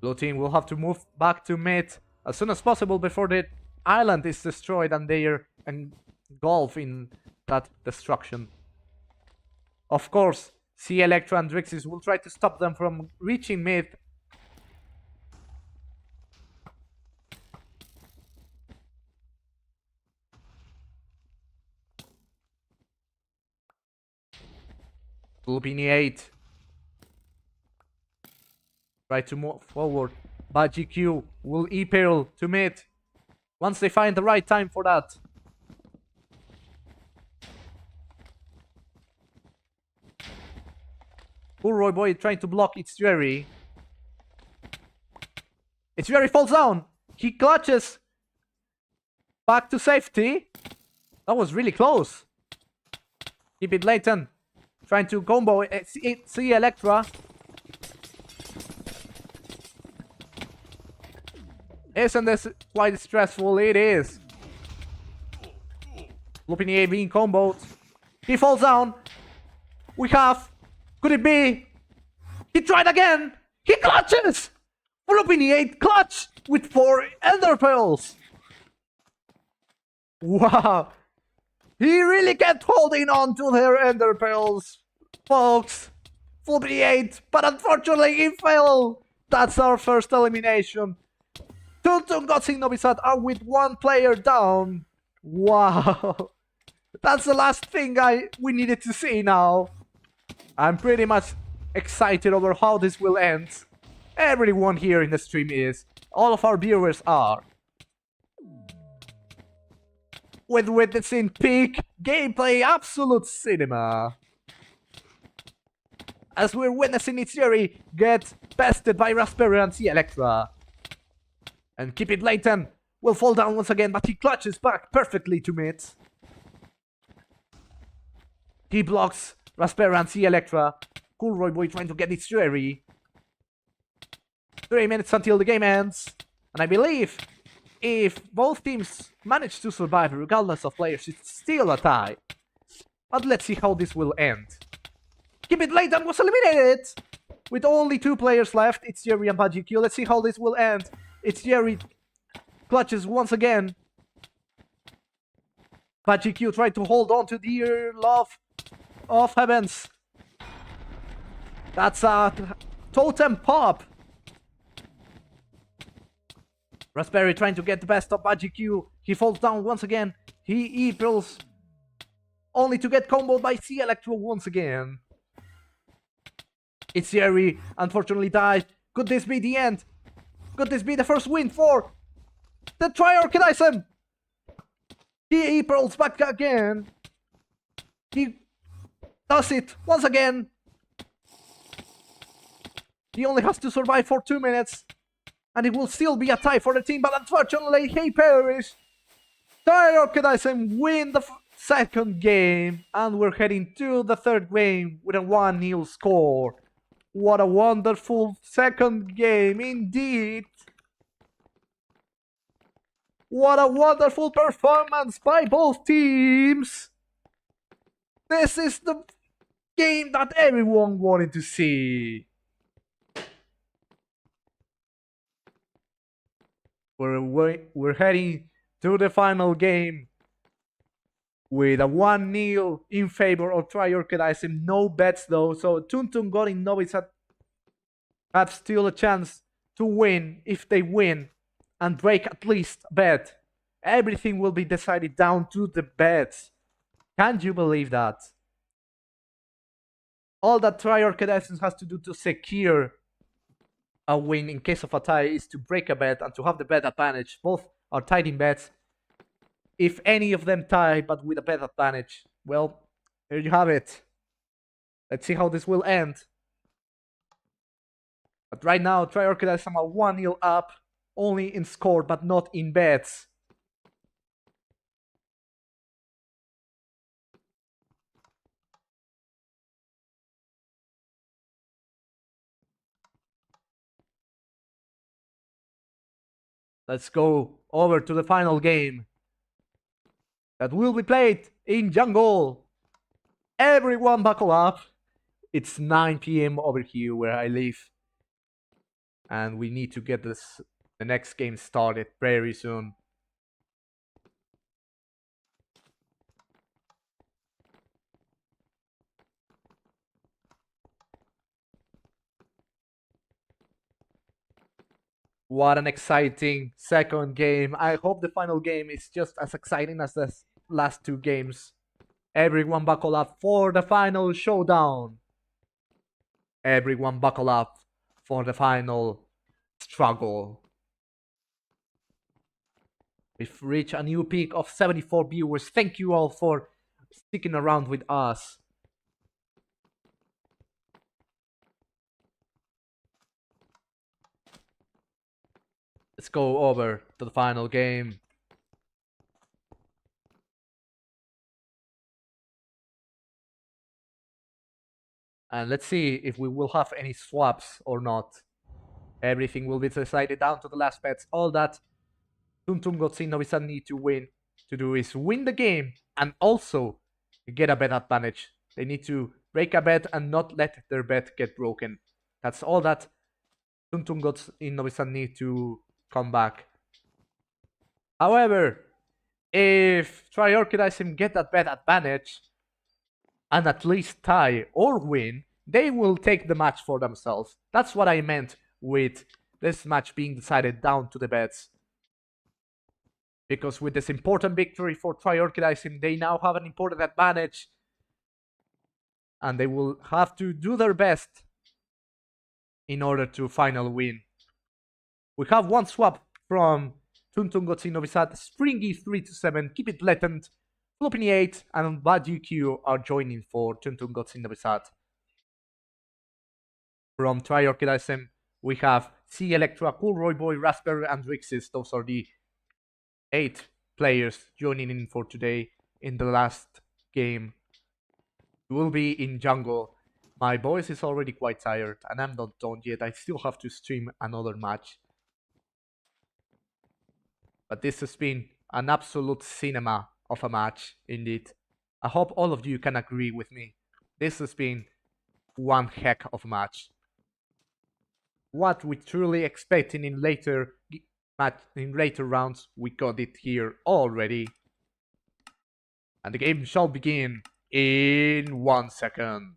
Speaker 1: Blue team will have to move back to mid as soon as possible before the island is destroyed and they are engulfed in that destruction. Of course, zEleqtra and drixsis will try to stop them from reaching mid. Flooping 8. Try to move forward. BudgiewQ will e-peril to mid once they find the right time for that. CoolRoyBoy trying to block ItzJxrry. ItzJxrry falls down. He clutches back to safety. That was really close. Keepitblatnt trying to combo zEleqtra. Isn't this quite stressful? It is. Flooping 8 being comboed. He falls down. We have. Could it be? He tried again. He clutches. Flooping 8 clutch with 4 Ender Pearls. Wow. He really kept holding on to their Ender Pearls, folks. Flooping 8, but unfortunately he fell. That's our first elimination. Tung Tung and Novi are with 1 player down. Wow. That's the last thing we needed to see now. I'm pretty much excited over how this will end. Everyone here in the stream is. All of our viewers are. With witnessing peak gameplay, absolute cinema. As we're witnessing ItzJxrry get bested by raspberre and zEleqtra. And Keepitblatnt will fall down once again, but he clutches back perfectly to mid. He blocks raspberre and zEleqtra. CoolRoyBoy trying to get ItzJxrry. 3 minutes until the game ends. And I believe if both teams manage to survive regardless of players, it's still a tie. But let's see how this will end. Keepitblatnt was eliminated! With only 2 players left, ItzJxrry and BudgiewQ. Let's see how this will end. ItzJxrry clutches once again. BudgiewQ tried to hold on to dear love of heavens. That's a totem pop. Raspberre trying to get the best of BudgiewQ. He falls down once again. He e-pills only to get comboed by zEleqtra once again. ItzJxrry unfortunately died. Could this be the end? Could this be the first win for the Triorchidism? He e-pearls back again. He does it once again. He only has to survive for 2 minutes. And it will still be a tie for the team, but unfortunately he perished. Triorchidism win the second game. And we're heading to the third game with a 1-0 score. What a wonderful second game indeed. What a wonderful performance by both teams. This is the game that everyone wanted to see. We're heading to the final game with a 1-0 in favor of Triorchidism. No bets though, so Tung Tung got in Novi have still a chance to win. If they win and break at least a bet, everything will be decided down to the bets. Can't you believe that? All that Triorchidism has to do to secure a win in case of a tie is to break a bet and to have the bet advantage. Both are tied in bets. If any of them tie but with a bet advantage, well, there you have it. Let's see how this will end. But right now, Triorchidism are 1-0 up, only in score but not in bets. Let's go over to the final game that will be played in jungle. Everyone buckle up. It's 9 p.m. over here where I live. And we need to get the next game started very soon. What an exciting second game. I hope the final game is just as exciting as the last two games. Everyone buckle up for the final showdown. Everyone buckle up for the final struggle. We've reached a new peak of 74 viewers. Thank you all for sticking around with us. Let's go over to the final game. And let's see if we will have any swaps or not. Everything will be decided down to the last bets. All that Tung Tung Novi need to do is win the game and also get a bet advantage. They need to break a bet and not let their bet get broken. That's all that Tung Tung Novi need to come back. However, if Triorchidism get that bet advantage and at least tie or win, they will take the match for themselves. That's what I meant with this match being decided down to the bets. Because with this important victory for Triorchidism, they now have an important advantage. And they will have to do their best in order to finally win. We have one swap from Tung Tung Novi Springy 327, keepitblatnt, Flooping 8, and BudgiewQ are joining for Tung Tung Novi. From Triorchidism, we have zEleqtra, CoolRoyBoy, raspberre, and drixsis. Those are the 8 players joining in for today in the last game. We will be in jungle. My voice is already quite tired and I'm not done yet. I still have to stream another match. But this has been an absolute cinema of a match, indeed. I hope all of you can agree with me. This has been one heck of a match. What we truly expecting in later rounds, we got it here already. And the game shall begin in 1 second.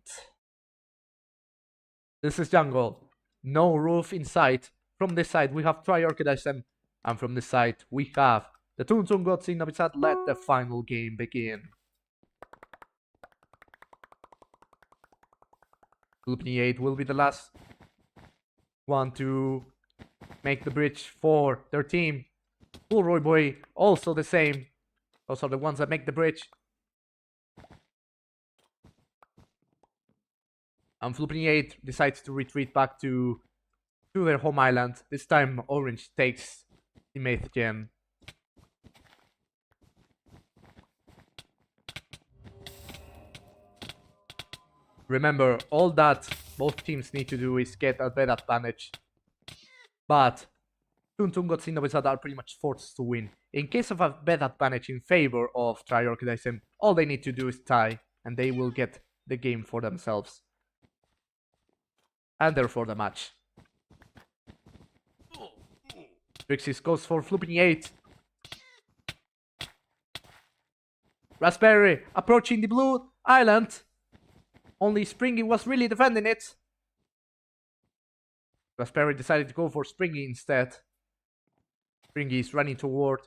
Speaker 1: This is jungle. No roof in sight. From this side we have Triorchidism. And from this side we have the Tung Tung Novi. Let the final game begin. Flooping 8 will be the last one to make the bridge for their team. CoolRoyBoy also the same. Those are the ones that make the bridge. And Flooping 8 decides to retreat back to their home island. This time Orange takes the 8th gem. Remember, all that both teams need to do is get a bet advantage. But Tung Tung Novi are pretty much forced to win. In case of a bet advantage in favor of Triorchidism, all they need to do is tie. and they will get the game for themselves. And therefore the match. Drixsis goes for Flooping 8. Raspberry approaching the blue island. Only Springy was really defending it. Raspberry decided to go for Springy instead. Springy is running toward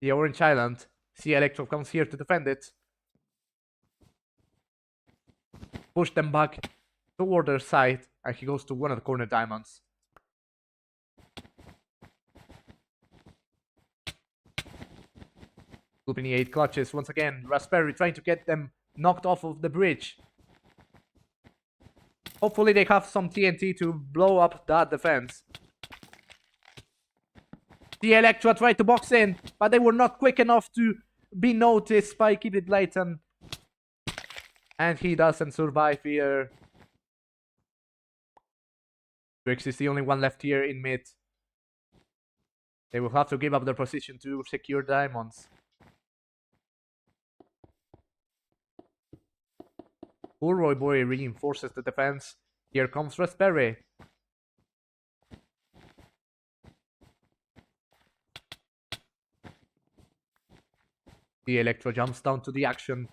Speaker 1: the orange island. zEleqtra comes here to defend it. Push them back toward their side, and he goes to one of the corner diamonds. Flooping 8 clutches once again. Raspberry trying to get them knocked off of the bridge. Hopefully they have some TNT to blow up that defense. zEleqtra tried to box in, but they were not quick enough to be noticed by keepitblatnt. And he doesn't survive here. Drix is the only one left here in mid. They will have to give up their position to secure diamonds. CoolRoyBoy reinforces the defense. Here comes Raspberry. zEleqtra jumps down to the action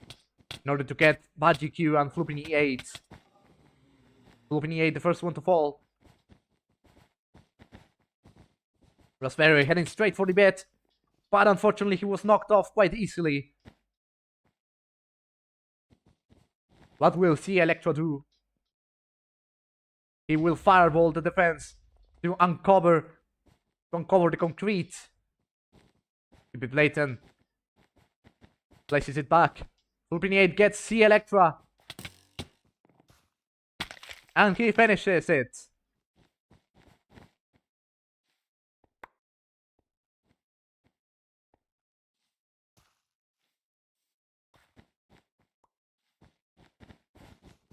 Speaker 1: in order to get BudgiewQ and Flooping 8. Flooping 8, the first one to fall. Raspberry heading straight for the bed, but unfortunately he was knocked off quite easily. What will zEleqtra do? He will fireball the defense to uncover the concrete. keepitblatnt places it back. Flooping 8 gets zEleqtra, and he finishes it.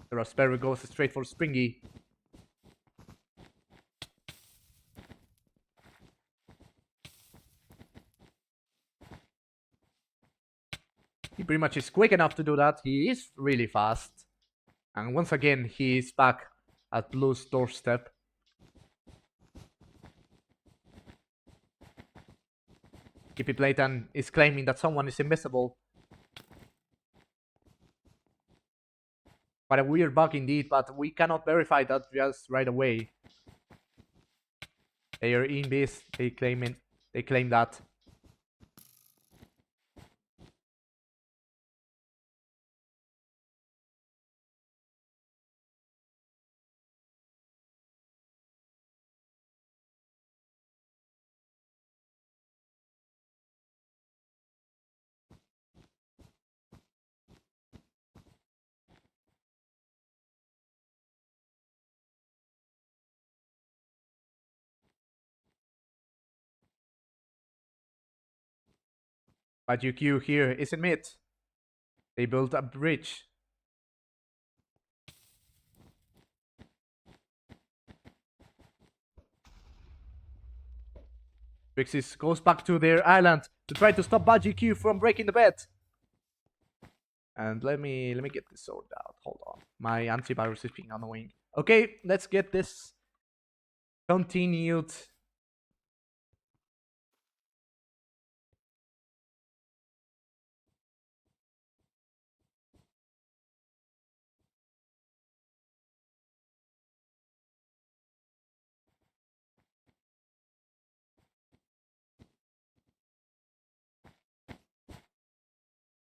Speaker 1: The Raspberry goes straight for Springy. He pretty much is quick enough to do that. He is really fast. And once again, he is back at Blue's doorstep. keepitblatnt is claiming that someone is invisible. Quite a weird bug indeed, but we cannot verify that just right away. They are in this. They claim that. BudgiewQ here is in mid. They built a bridge. Drixsis goes back to their island to try to stop BudgiewQ from breaking the bed. And let me get this sorted out. Hold on. My antivirus is being annoying. Okay, let's get this continued.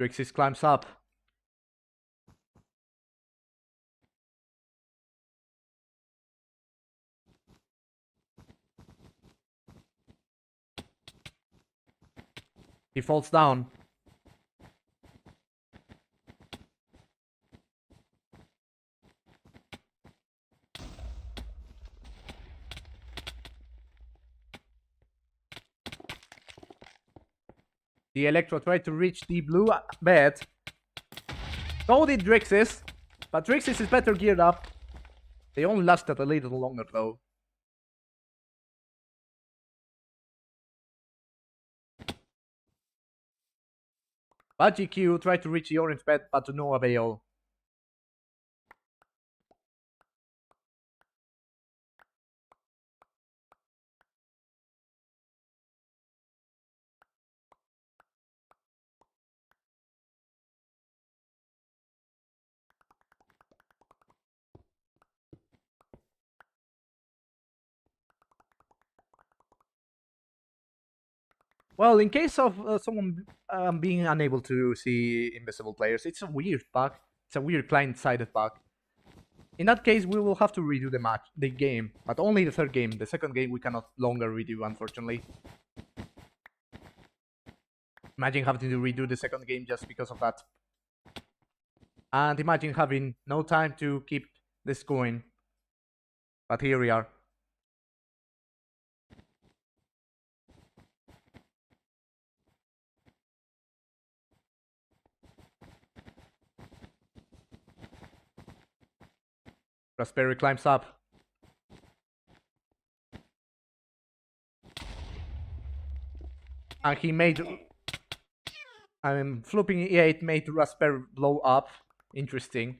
Speaker 1: Drixsis climbs up. He falls down. zEleqtra tried to reach the blue bed. So did Drixsis, but Drixsis is better geared up. They only lasted a little longer though. BudgiewQ tried to reach the orange bed, but to no avail. Well, in case of someone being unable to see invisible players, it's a weird bug. It's a weird client-sided bug. In that case, we will have to redo the game, but only the third game. The second game we cannot longer redo, unfortunately. Imagine having to redo the second game just because of that. And imagine having no time to keep this going. But here we are. Raspberry climbs up. And he made... Flooping E8 made Raspberry blow up. Interesting.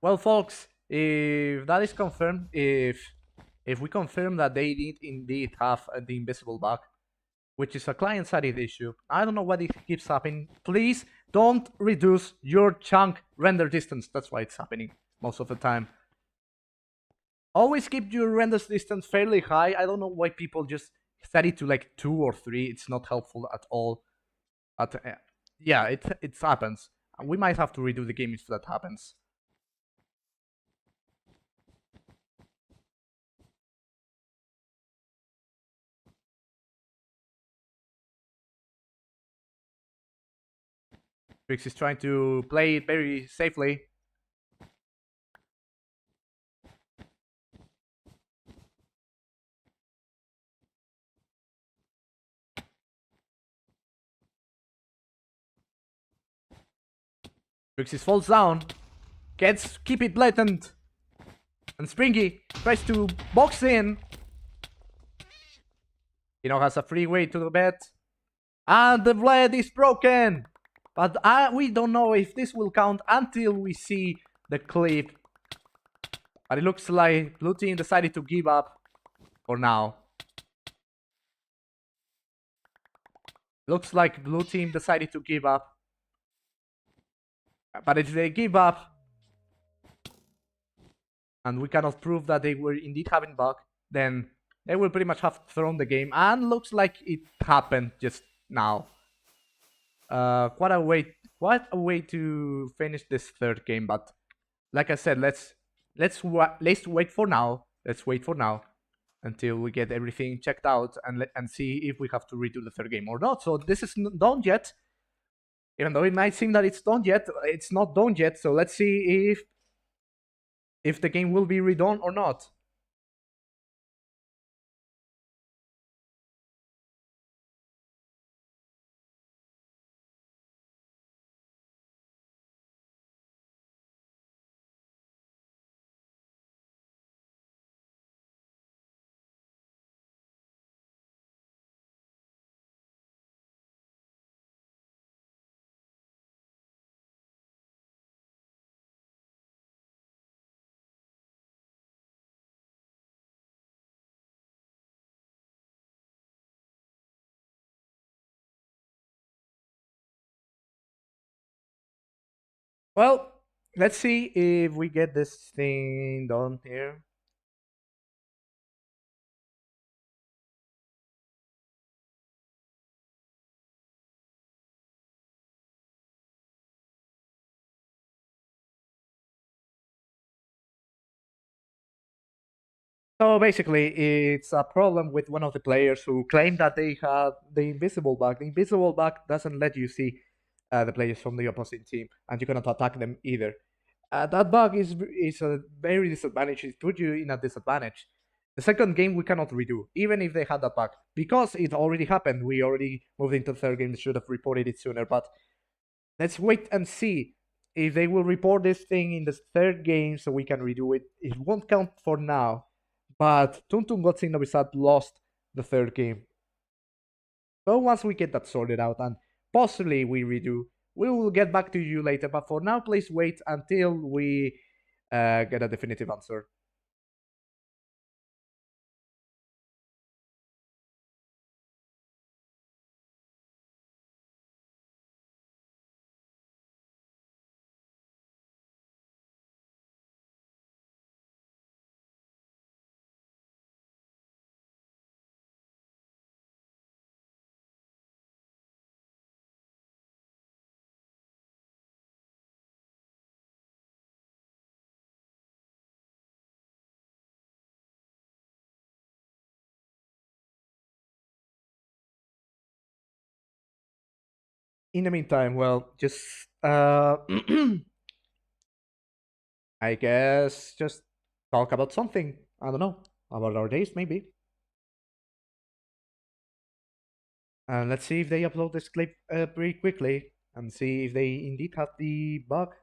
Speaker 1: Well, folks, if that is confirmed, if we confirm that they did indeed have the invisible bug, which is a client-side issue, I don't know why it keeps happening. Please don't reduce your chunk render distance. That's why it's happening most of the time. Always keep your render distance fairly high. I don't know why people just set it to like 2 or 3. It's not helpful at all. But yeah, it happens. We might have to redo the game if that happens. Drix is trying to play it very safely. Drixis falls down, gets keepitblatnt, and Springy tries to box in. He now has a free way to the bed, and the blade is broken. But we don't know if this will count until we see the clip. But it looks like blue team decided to give up for now. Looks like blue team decided to give up. But if they give up, and we cannot prove that they were indeed having bug, then they will pretty much have thrown the game. And looks like it happened just now. Quite a way to finish this third game. But like I said, let's wait for now. Let's wait for now until we get everything checked out and see if we have to redo the third game or not. So this is not done yet. Even though it might seem that it's done yet, it's not done yet. So let's see if the game will be redone or not. Well, let's see if we get this thing done here. So basically, it's a problem with one of the players who claimed that they have the invisible bug. The invisible bug doesn't let you see the players from the opposite team, and you cannot attack them either. That bug is a very disadvantage. It puts you in a disadvantage. The second game we cannot redo, even if they had that bug, because it already happened. We already moved into the third game. They should have reported it sooner, but let's wait and see if they will report this thing in the third game so we can redo it. It won't count for now, but Tung Tung got Novi lost the third game. So once we get that sorted out and possibly we redo, we will get back to you later. But for now, please wait until we get a definitive answer. in the meantime, well, just I guess just talk about something. I don't know, about our days maybe. And let's see if they upload this clip pretty quickly and see if they indeed have the bug.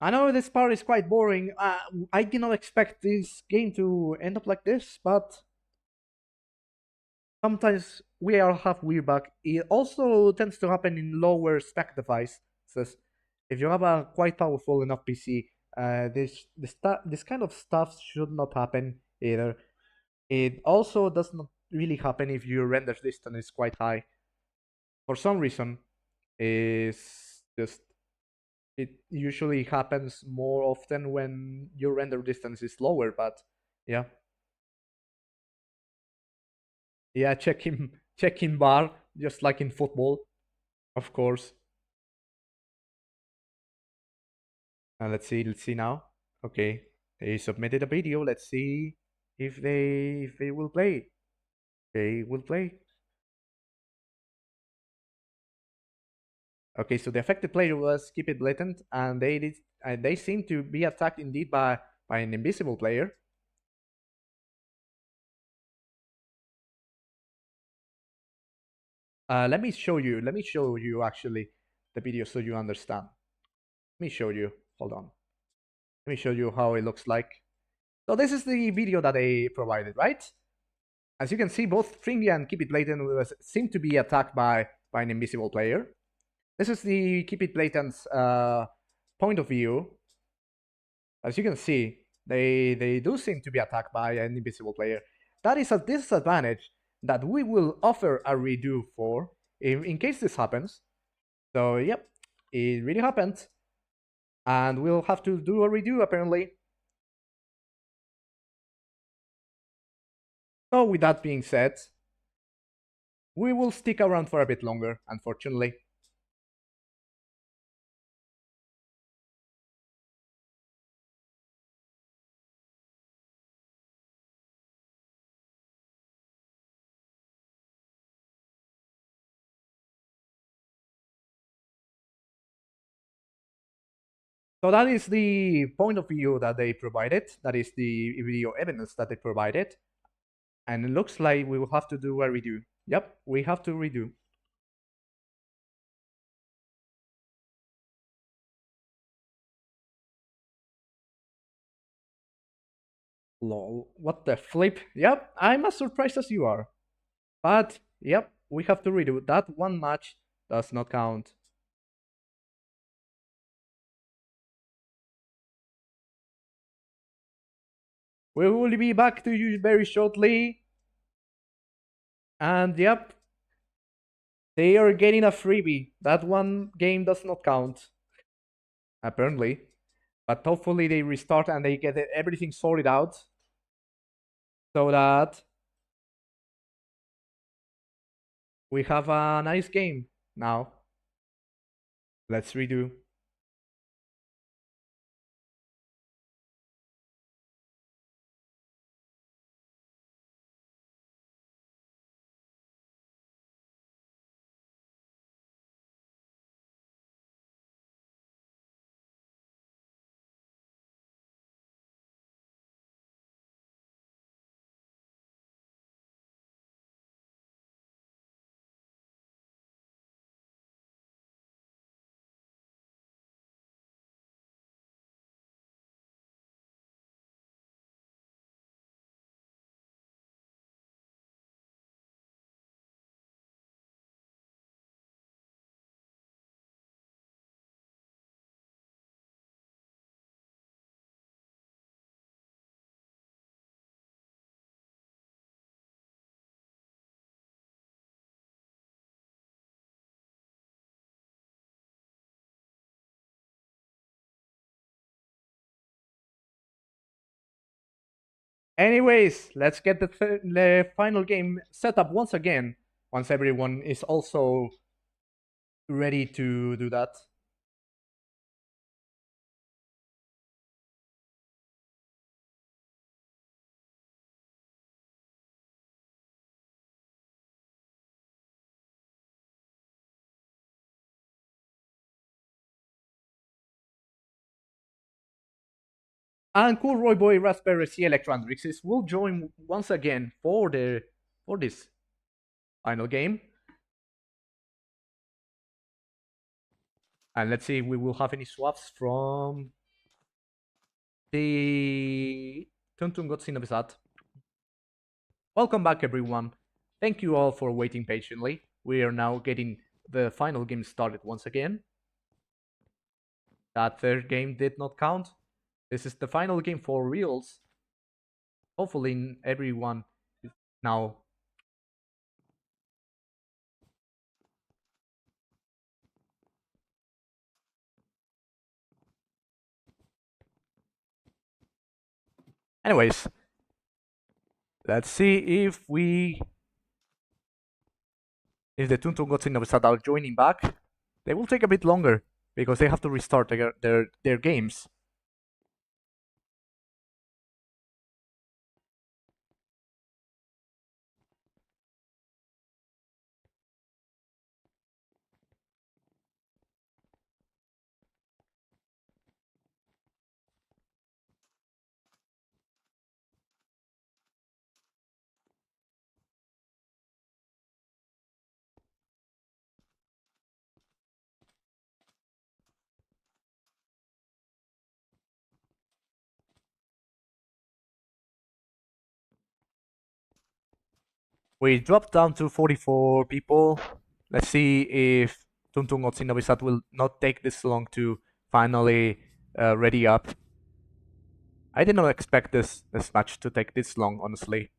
Speaker 1: I know this part is quite boring. I did not expect this game to end up like this, but sometimes we are have weird bug. It also tends to happen in lower spec devices. If you have a quite powerful enough PC, this kind of stuff should not happen either. It also does not really happen if your render distance is quite high. For some reason, is just it usually happens more often when your render distance is lower, but yeah. Yeah, check in bar, just like in football, of course. And let's see now. Okay, they submitted a video. Let's see if they will play. They will play. Okay, so the affected player was keepitblatnt, and they seem to be attacked indeed by an invisible player. Let me show you. Let me show you actually the video so you understand. Let me show you. Hold on. Let me show you how it looks like. So this is the video that they provided, right? As you can see, both Stringy and keepitblatnt seem to be attacked by an invisible player. This is the keepitblatnt's point of view. As you can see, they do seem to be attacked by an invisible player. That is a disadvantage that we will offer a redo for in case this happens. So yep, it really happened. And we'll have to do a redo apparently. So with that being said, we will stick around for a bit longer, unfortunately. So that is the point of view that they provided. That is the video evidence that they provided. And it looks like we will have to do a redo. Yep, we have to redo. Lol, what the flip? Yep, I'm as surprised as you are. But, yep, we have to redo. That one match does not count. We will be back to you very shortly. And, yep, they are getting a freebie. That one game does not count. Apparently. But hopefully they restart and they get everything sorted out. So that we have a nice game now. Let's redo. Anyways, let's get the final game set up once again. Once everyone is also ready to do that. And CoolRoyBoy, raspberre, zEleqtra, and drixsis will join once again for this final game. And let's see if we will have any swaps from the Tung Tung got. Welcome back, everyone. Thank you all for waiting patiently. We are now getting the final game started once again. That third game did not count. This is the final game for reals. Hopefully everyone is now. Anyways, let's see if the Tung Tung got are joining back. They will take a bit longer because they have to restart their games. We dropped down to 44 people. Let's see if Tung Tung will not take this long to finally ready up. I did not expect this match to take this long, honestly.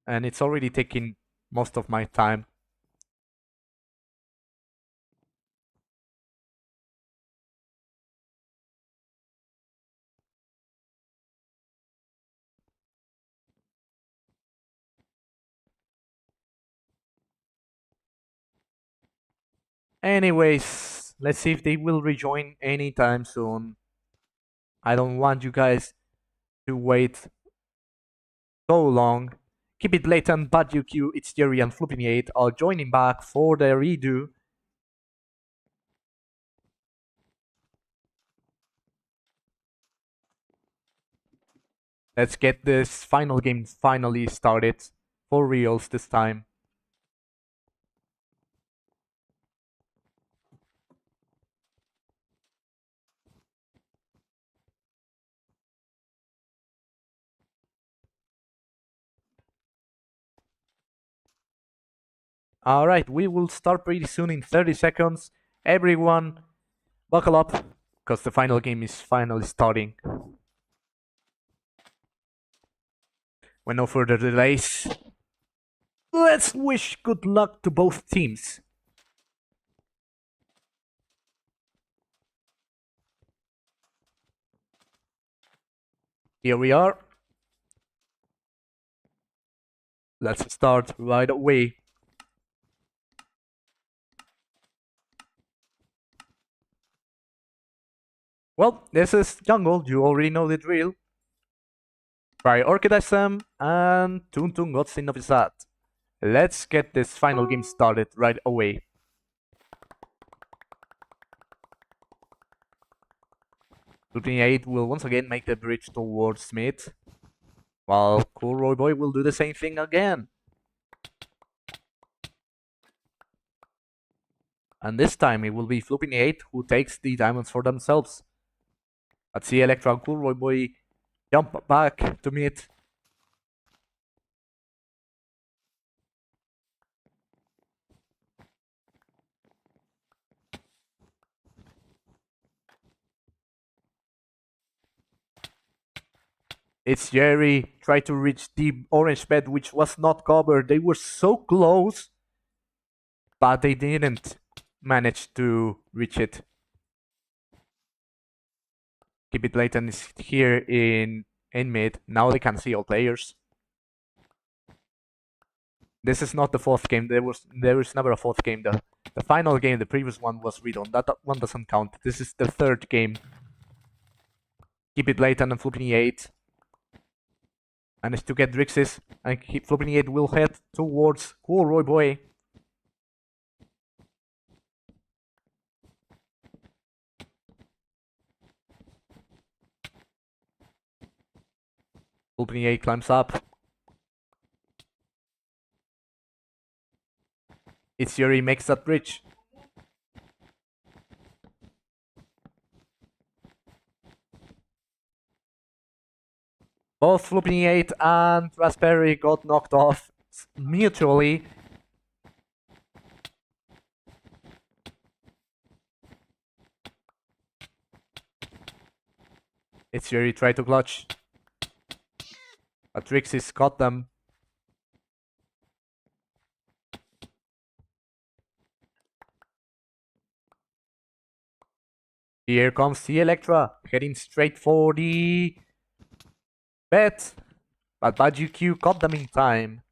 Speaker 1: And it's already taking most of my time. Anyways, let's see if they will rejoin anytime soon. I don't want you guys to wait so long. keepitblatnt, BudgiewQ, ItzJxrry, and Flooping are joining back for the redo. Let's get this final game finally started for reals this time. Alright, we will start pretty soon in 30 seconds. Everyone, buckle up, because the final game is finally starting. With no further delays, let's wish good luck to both teams. Here we are. Let's start right away. Well, this is jungle, you already know the drill. Triorchidism and Tung Tung got. Let's get this final game started right away. Flooping will once again make the bridge towards mid, while CoolRoyBoy will do the same thing again. And this time it will be Flooping who takes the diamonds for themselves. But zEleqtra and CoolRoyBoy jump back to mid. ItzJxrry tried to reach the orange bed, which was not covered. They were so close, but they didn't manage to reach it. keepitblatnt is here in mid. Now they can see all players. This is not the fourth game. There is never a fourth game. The final game, the previous one was redone. That one doesn't count. This is the third game. keepitblatnt and Flooping 8. And it's to get drixsis. And Flooping 8 will head towards CoolRoyBoy. Flooping 8 climbs up. ItzJxrry makes that bridge. Both Flooping 8 and raspberre got knocked off mutually. ItzJxrry tried to clutch. But drixsis got them. Here comes zEleqtra, heading straight for the bet. But BudgiewQ caught them in time.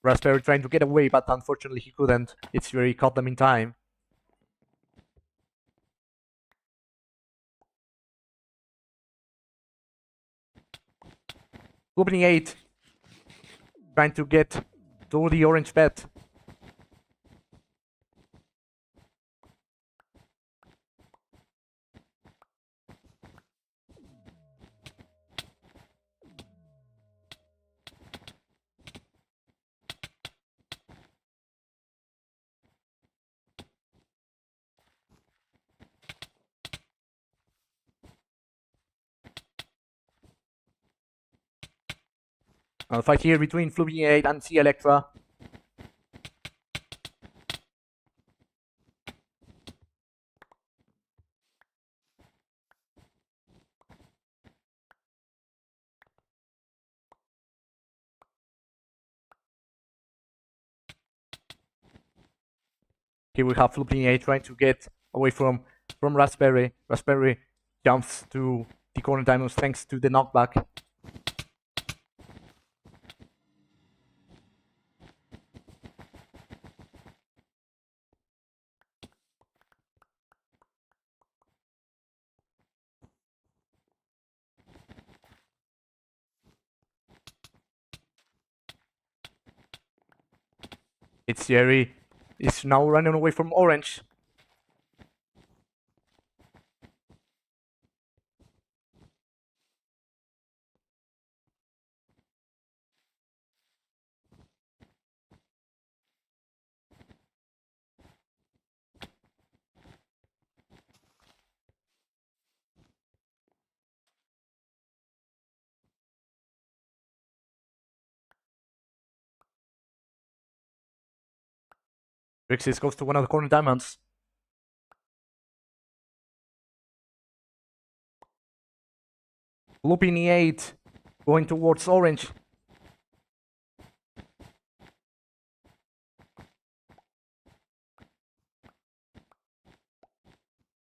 Speaker 1: Raspberre trying to get away, but unfortunately he couldn't. ItzJxrry caught them in time. Flooping 8 trying to get to the orange bet. A fight here between Flooping 8 and zEleqtra. Here we have Flooping 8 trying to get away from raspberre. Raspberre jumps to the corner diamonds thanks to the knockback. ItzJxrry is now running away from orange. drixsis goes to one of the corner diamonds. Flooping 8 going towards orange.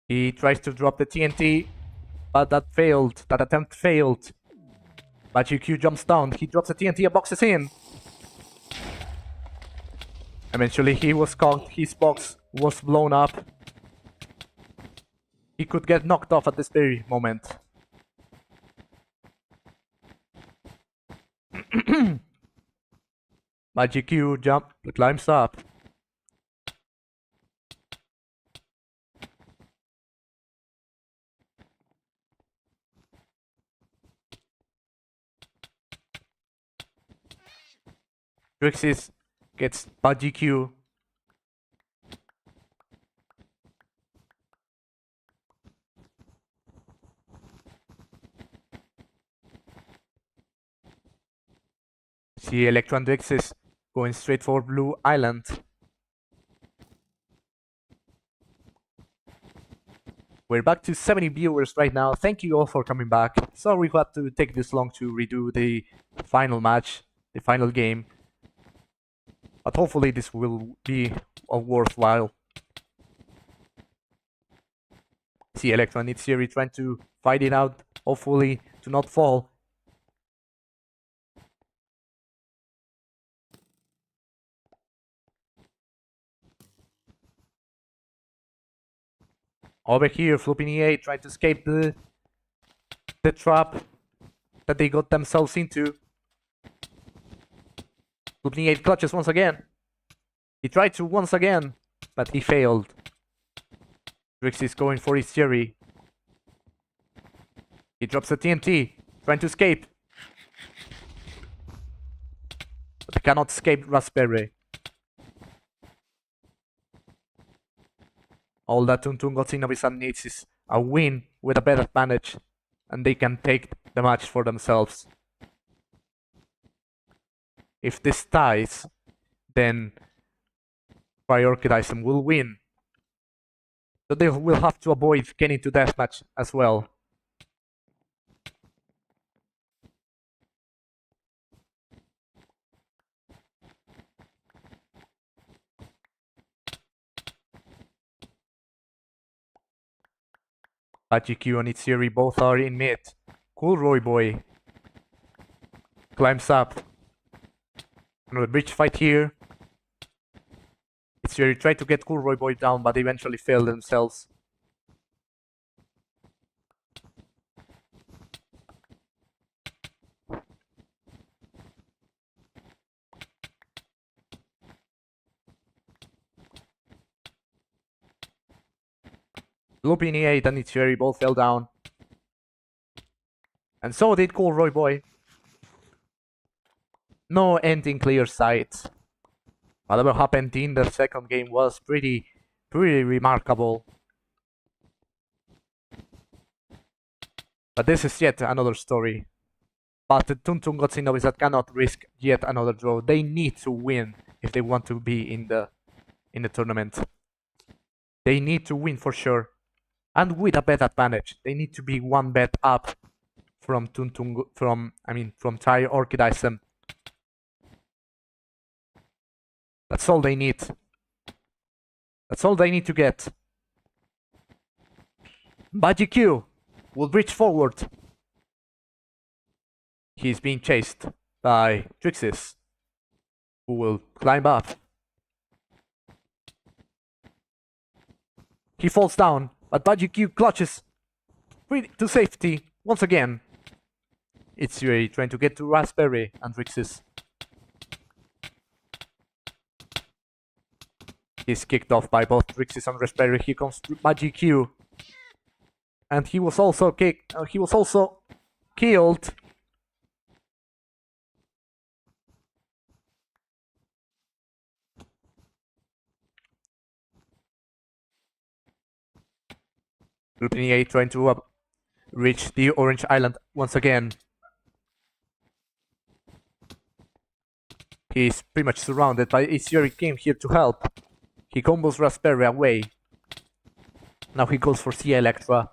Speaker 1: He tries to drop the TNT, but that failed. That attempt failed. BudgiewQ jumps down. He drops the TNT and boxes in. Eventually he was caught. His box was blown up. He could get knocked off at this very moment. BudgiewQ climbs up. drixsis gets BudgiewQ. zEleqtra and drixsis going straight for Blue Island. We're back to 70 viewers right now. Thank you all for coming back. Sorry we had to take this long to redo the final match, the final game. But hopefully this will be worthwhile. zEleqtra and ItzJxrry trying to fight it out, hopefully to not fall. Over here, Flooping EA trying to escape the trap that they got themselves into. Flooping EA clutches once again. He tried to once again, but he failed. drixsis going for ItzJxrry. He drops the TNT, trying to escape. But he cannot escape raspberre. All that Tung Tung got in Novi needs is a win with a better advantage, and they can take the match for themselves. If this ties, then Triorchidism will win. So they will have to avoid getting to deathmatch as well. BudgiewQ and ItzJxrry both are in mid. CoolRoyBoy climbs up. Another bridge fight here. ItzJxrry tried to get CoolRoyBoy down, but eventually failed themselves. Flooping EA and ItzJxrry both fell down. And so did CoolRoyBoy. No end in clear sight. Whatever happened in the second game was pretty remarkable. But this is yet another story. But the Tung Tung got Novis that cannot risk yet another draw. They need to win if they want to be in the tournament. They need to win for sure. And with a bet advantage. They need to be one bet up from Tung Tung, from Triorchidism. That's all they need. That's all they need to get. BudgiewQ will reach forward. He's being chased by drixsis, who will climb up. He falls down, but BudgiewQ clutches to safety once again. ItzJxrry trying to get to raspberre and drixsis. He's kicked off by both drixsis and raspberre. Here comes BudgiewQ. And he was also kicked. He was also killed. Flooping EA trying to reach the orange island once again. He's pretty much surrounded by ItzJxrry. Came here to help. He combos raspberre away. Now he goes for zEleqtra.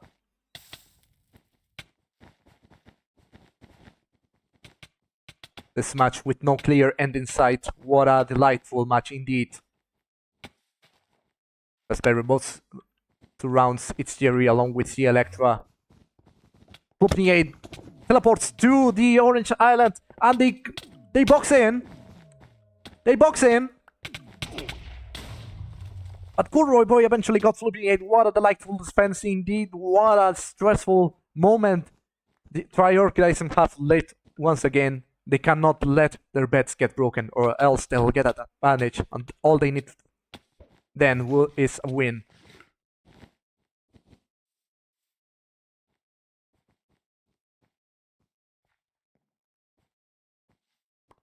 Speaker 1: This match with no clear end in sight. What a delightful match indeed. Raspberre both surrounds ItzJxrry along with zEleqtra. Flooping EA teleports to the orange island and they box in. They box in. But CoolRoyBoy eventually got Flooping EA. What a delightful defense indeed. What a stressful moment the Triorchidism have led once again. They cannot let their bets get broken or else they'll get an advantage. And all they need then is a win.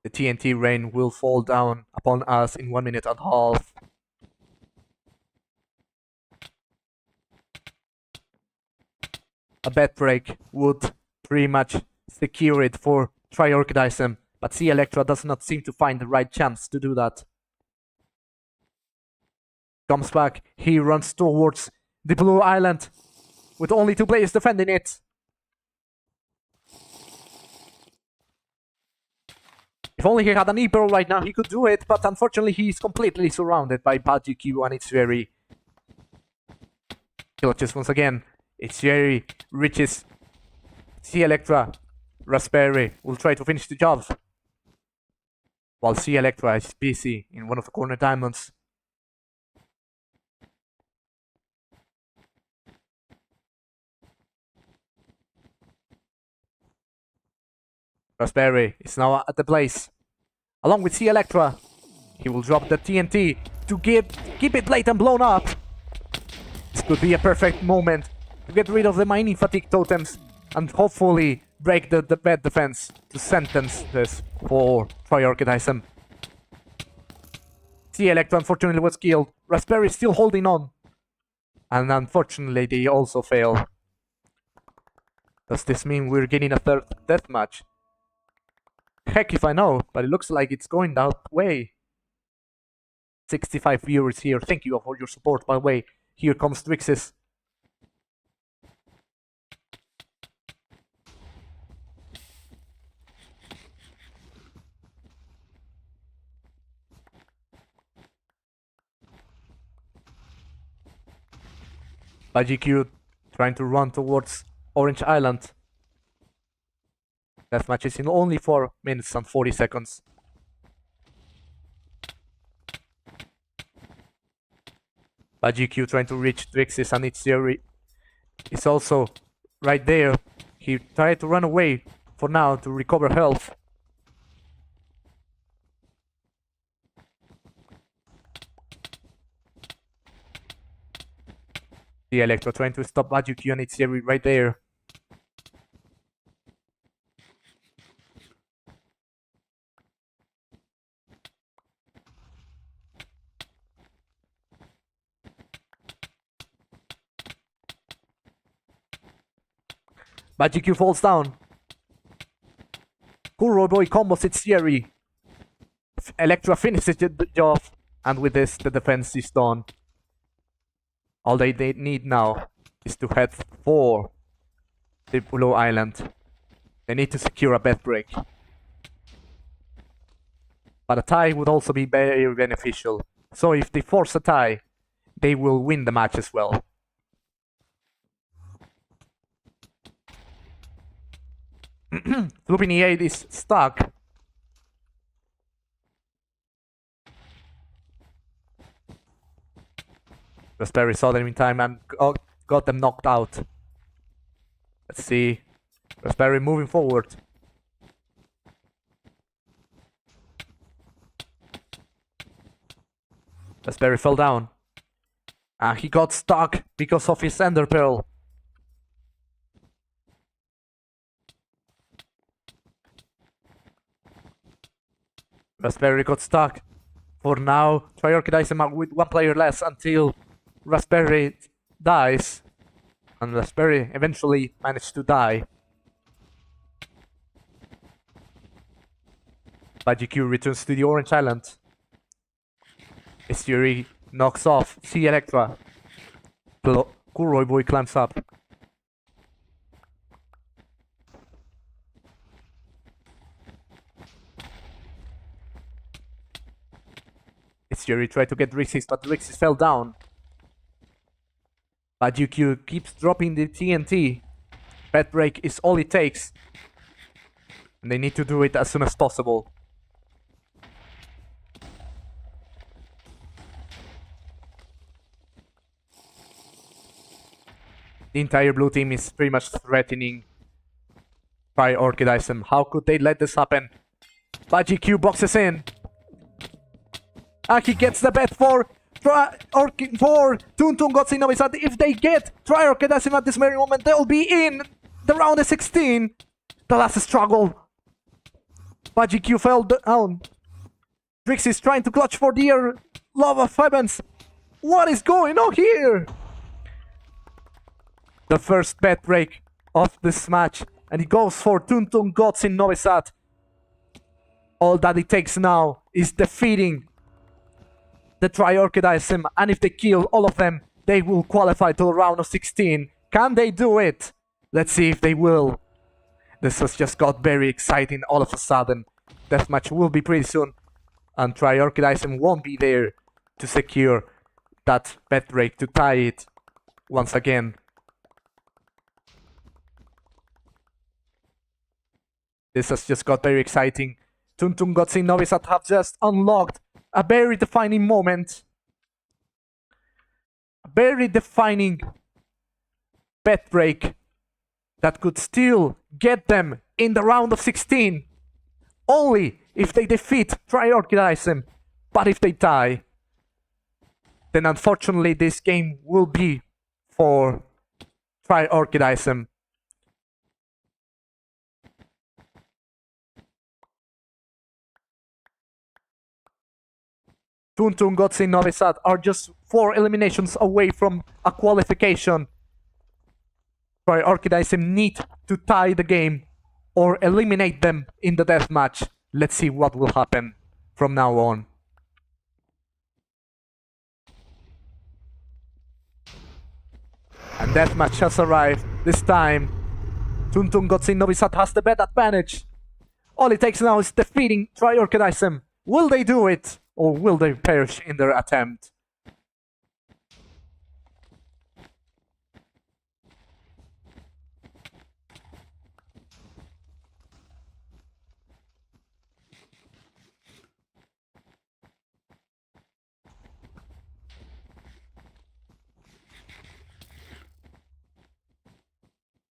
Speaker 1: The TNT rain will fall down upon us in 1 minute and a half. A bet break would pretty much secure it for Triorchidism, but zEleqtra does not seem to find the right chance to do that. Comes back, he runs towards the blue island with only 2 players defending it. If only he had an E-Pearl right now, he could do it, but unfortunately he's completely surrounded by BudgiewQ and ItzJxrry. Clutches once again. ItzJxrry reaches zEleqtra. Raspberre will try to finish the job, while zEleqtra is busy in one of the corner diamonds. Raspberre is now at the place. Along with zEleqtra, he will drop the TNT to keep it late and blown up. This could be a perfect moment to get rid of the mining fatigue totems and hopefully break the bed defense to sentence this for Triorchidism. zEleqtra unfortunately was killed. Raspberre is still holding on. And unfortunately they also fail. Does this mean we're getting a third deathmatch? Heck if I know, but it looks like it's going that way. 65 viewers here. Thank you for your support, by the way. Here comes drixsis. BudgiewQ trying to run towards Orange Island. Deathmatch is in only 4 minutes and 40 seconds. BudgiewQ trying to reach drixsis and ItzJxrry is also right there. He tried to run away for now to recover health. zEleqtra trying to stop BudgiewQ and ItzJxrry right there. BudgiewQ falls down. CoolRoyBoy combos ItzJxrry. Electra finishes the job, and with this the defense is done. All they need now is to head for the Blue Island. They need to secure a bed break. But a tie would also be very beneficial. So if they force a tie, they will win the match as well. Flooping E8 is stuck. Raspberre saw them in time and got them knocked out. Let's see. Raspberre moving forward. Raspberre fell down. And he got stuck because of his Ender Pearl. Raspberre got stuck. For now, Triorchidism with 1 player less until Raspberre dies. And Raspberre eventually managed to die. BudgiewQ returns to the Orange Island. ItzJxrry knocks off zEleqtra. CoolRoyBoy climbs up. ItzJxrry tried to get drixsis, but drixsis fell down. BudgiewQ keeps dropping the TNT. Bed break is all it takes. And they need to do it as soon as possible. The entire blue team is pretty much threatening Triorchidism. How could they let this happen? BudgiewQ boxes in. And he gets the bet for Tung Tung got Novi. If they get Triorchidism at this very moment, they'll be in the round of 16. The last struggle. BudgiewQ fell down. drixsis is trying to clutch for dear love of heavens. What is going on here? The first bet break of this match. And it goes for Tung Tung Gods in Novi. All that it takes now is defeating the Triorchidism, and if they kill all of them, they will qualify to the round of 16. Can they do it? Let's see if they will. This has just got very exciting all of a sudden. deathmatch will be pretty soon, and Triorchidism won't be there to secure that bed break to tie it once again. This has just got very exciting. Tung Tung and Novi have just unlocked a very defining moment. A very defining bed break that could still get them in the round of 16. Only if they defeat Triorchidism. But if they die, then unfortunately this game will be for Triorchidism. Tung Tung and Novi are just 4 eliminations away from a qualification. Triorchidism need to tie the game or eliminate them in the deathmatch. Let's see what will happen from now on. And deathmatch has arrived. This time, Tung Tung and Novi has the bed advantage. All it takes now is defeating Triorchidism. Will they do it? Or will they perish in their attempt?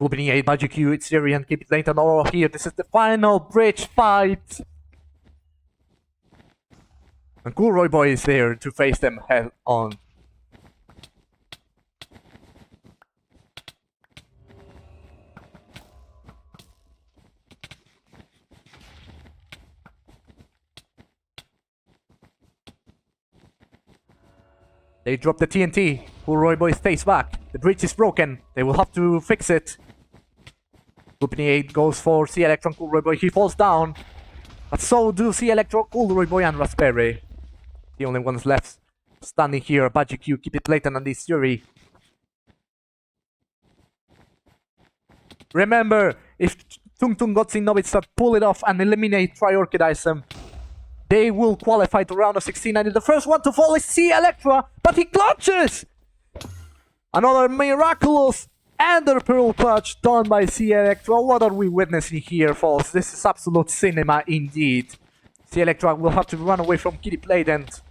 Speaker 1: Flooping, BudgiewQ, ItzJxrry, and keepitblatnt all here. This is the final bridge fight. And CoolRoyBoy is there to face them head on. They drop the TNT. CoolRoyBoy stays back. The bridge is broken. They will have to fix it. Flooping goes for zEleqtra, CoolRoyBoy. He falls down. But so do zEleqtra, CoolRoyBoy, and raspberre. The only ones left standing here, BudgiewQ, keepitblatnt, and ItzJxrry. Remember, if Tung Tung and Novi pull it off and eliminate Triorchidism, they will qualify to round of 16, and the first one to fall is zEleqtra, but he clutches! Another miraculous Ender Pearl clutch done by zEleqtra. What are we witnessing here, folks? This is absolute cinema indeed. zEleqtra will have to run away from keepitblatnt.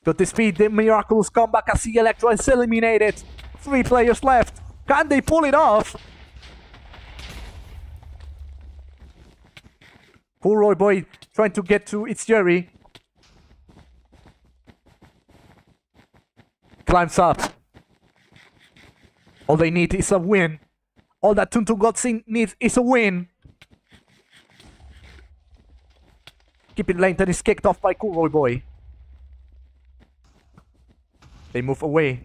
Speaker 1: Got the speed, the miraculous comeback as zEleqtra is eliminated. 3 players left. Can they pull it off? CoolRoyBoy trying to get to ItzJxrry. Climbs up. All they need is a win. All that Tung Tung needs is a win. keepitblatnt is kicked off by CoolRoyBoy. They move away.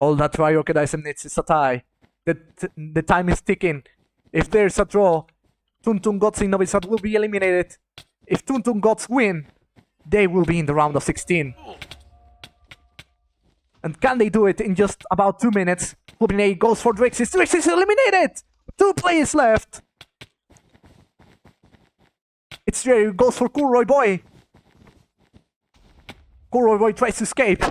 Speaker 1: All that Triorchidism needs is a tie. The time is ticking. If there's a draw, Tung Tung and Novi will be eliminated. If Tung Tung win, they will be in the round of 16. And can they do it in just about 2 minutes? Flooping goes for drixsis. Drixsis eliminated! 2 players left. ItzJxrry goes for CoolRoyBoy. CoolRoyBoy tries to escape.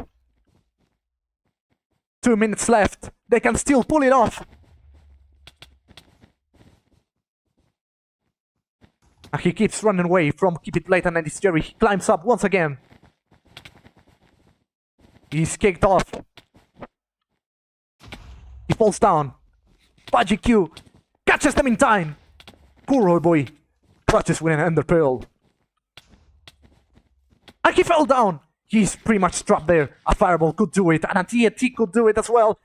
Speaker 1: 2 minutes left. They can still pull it off. And he keeps running away from keepitblatnt and ItzJxrry. He climbs up once again. He's kicked off. He falls down. BudgiewQ catches them in time. CoolRoyBoy clutches with an Ender Pearl. And he fell down. He's pretty much trapped there. A fireball could do it, and a TNT could do it as well.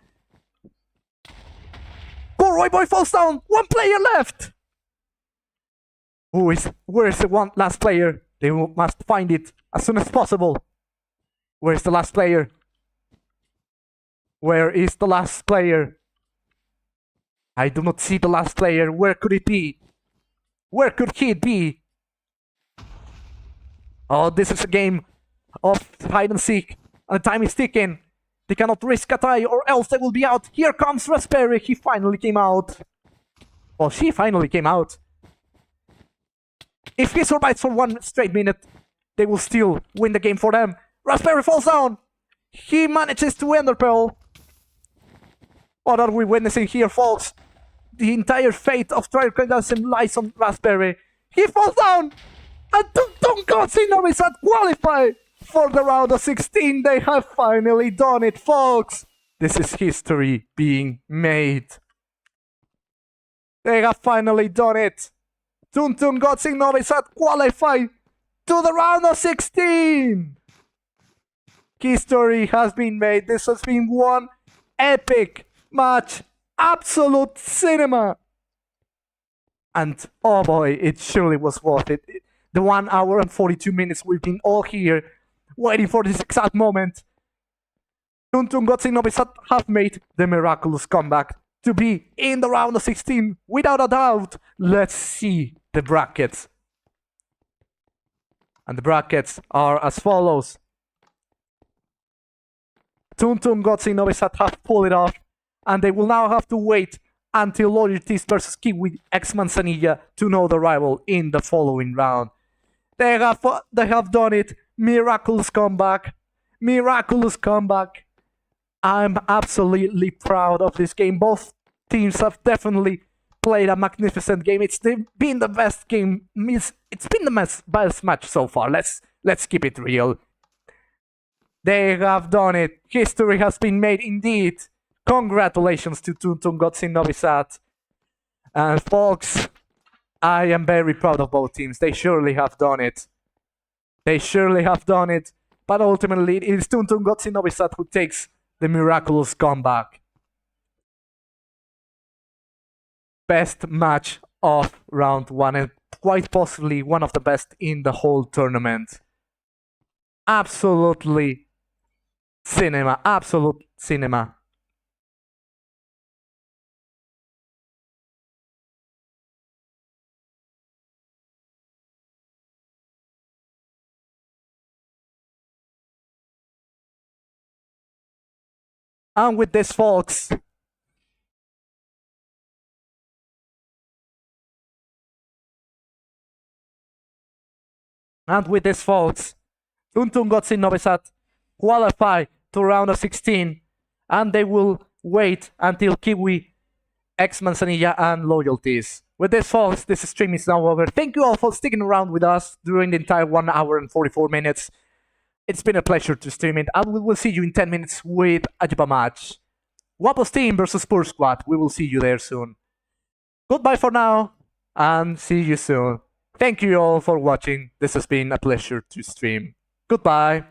Speaker 1: CoolRoyBoy falls down. 1 player left. Where's the one last player? They must find it as soon as possible. Where's the last player? Where is the last player? I do not see the last player. Where could it be? Where could he be? Oh, this is a game of hide and seek, and the time is ticking. They cannot risk a tie or else they will be out. Here comes Raspberry. He finally came out. Well, she finally came out. If he survives for 1 straight minute, they will still win the game for them. Raspberry falls down. He manages to end the pearl. What are we witnessing here, folks? The entire fate of Triorchidism lies on Raspberry. He falls down! And Tung Tung Novi qualify for the round of 16. They have finally done it, folks. This is history being made. They have finally done it. Tung Tung Novi qualify to the round of 16. History has been made. This has been one epic match. Absolute cinema. And oh boy, it surely was worth it. The 1 hour and 42 minutes we've been all here waiting for this exact moment. Tung Tung Novi have made the miraculous comeback to be in the round of 16 without a doubt. Let's see the brackets. And the brackets are as follows. Tung Tung Novi have pulled it off, and they will now have to wait until Loyalties versus Kiwi X Manzanilla to know the rival in the following round. They have done it. Miraculous comeback. Miraculous comeback. I'm absolutely proud of this game. Both teams have definitely played a magnificent game. It's been the best game. It's been the best match so far. Let's keep it real. They have done it. History has been made indeed. Congratulations to Tung Tung Novi. And folks, I am very proud of both teams. They surely have done it. They surely have done it. But ultimately, it is Tung Tung Novi who takes the miraculous comeback. Best match of round 1 and quite possibly one of the best in the whole tournament. Absolutely cinema. Absolute cinema. And with this, folks, Tung Tung Novi qualify to round of 16, and they will wait until Kiwi, X Manzanilla, and Loyalties. With this, folks, this stream is now over. Thank you all for sticking around with us during the entire 1 hour and 44 minutes. It's been a pleasure to stream it, and we will see you in 10 minutes with a Japan match. Guapos team versus Pur Squad. We will see you there soon. Goodbye for now, and see you soon. Thank you all for watching. This has been a pleasure to stream. Goodbye.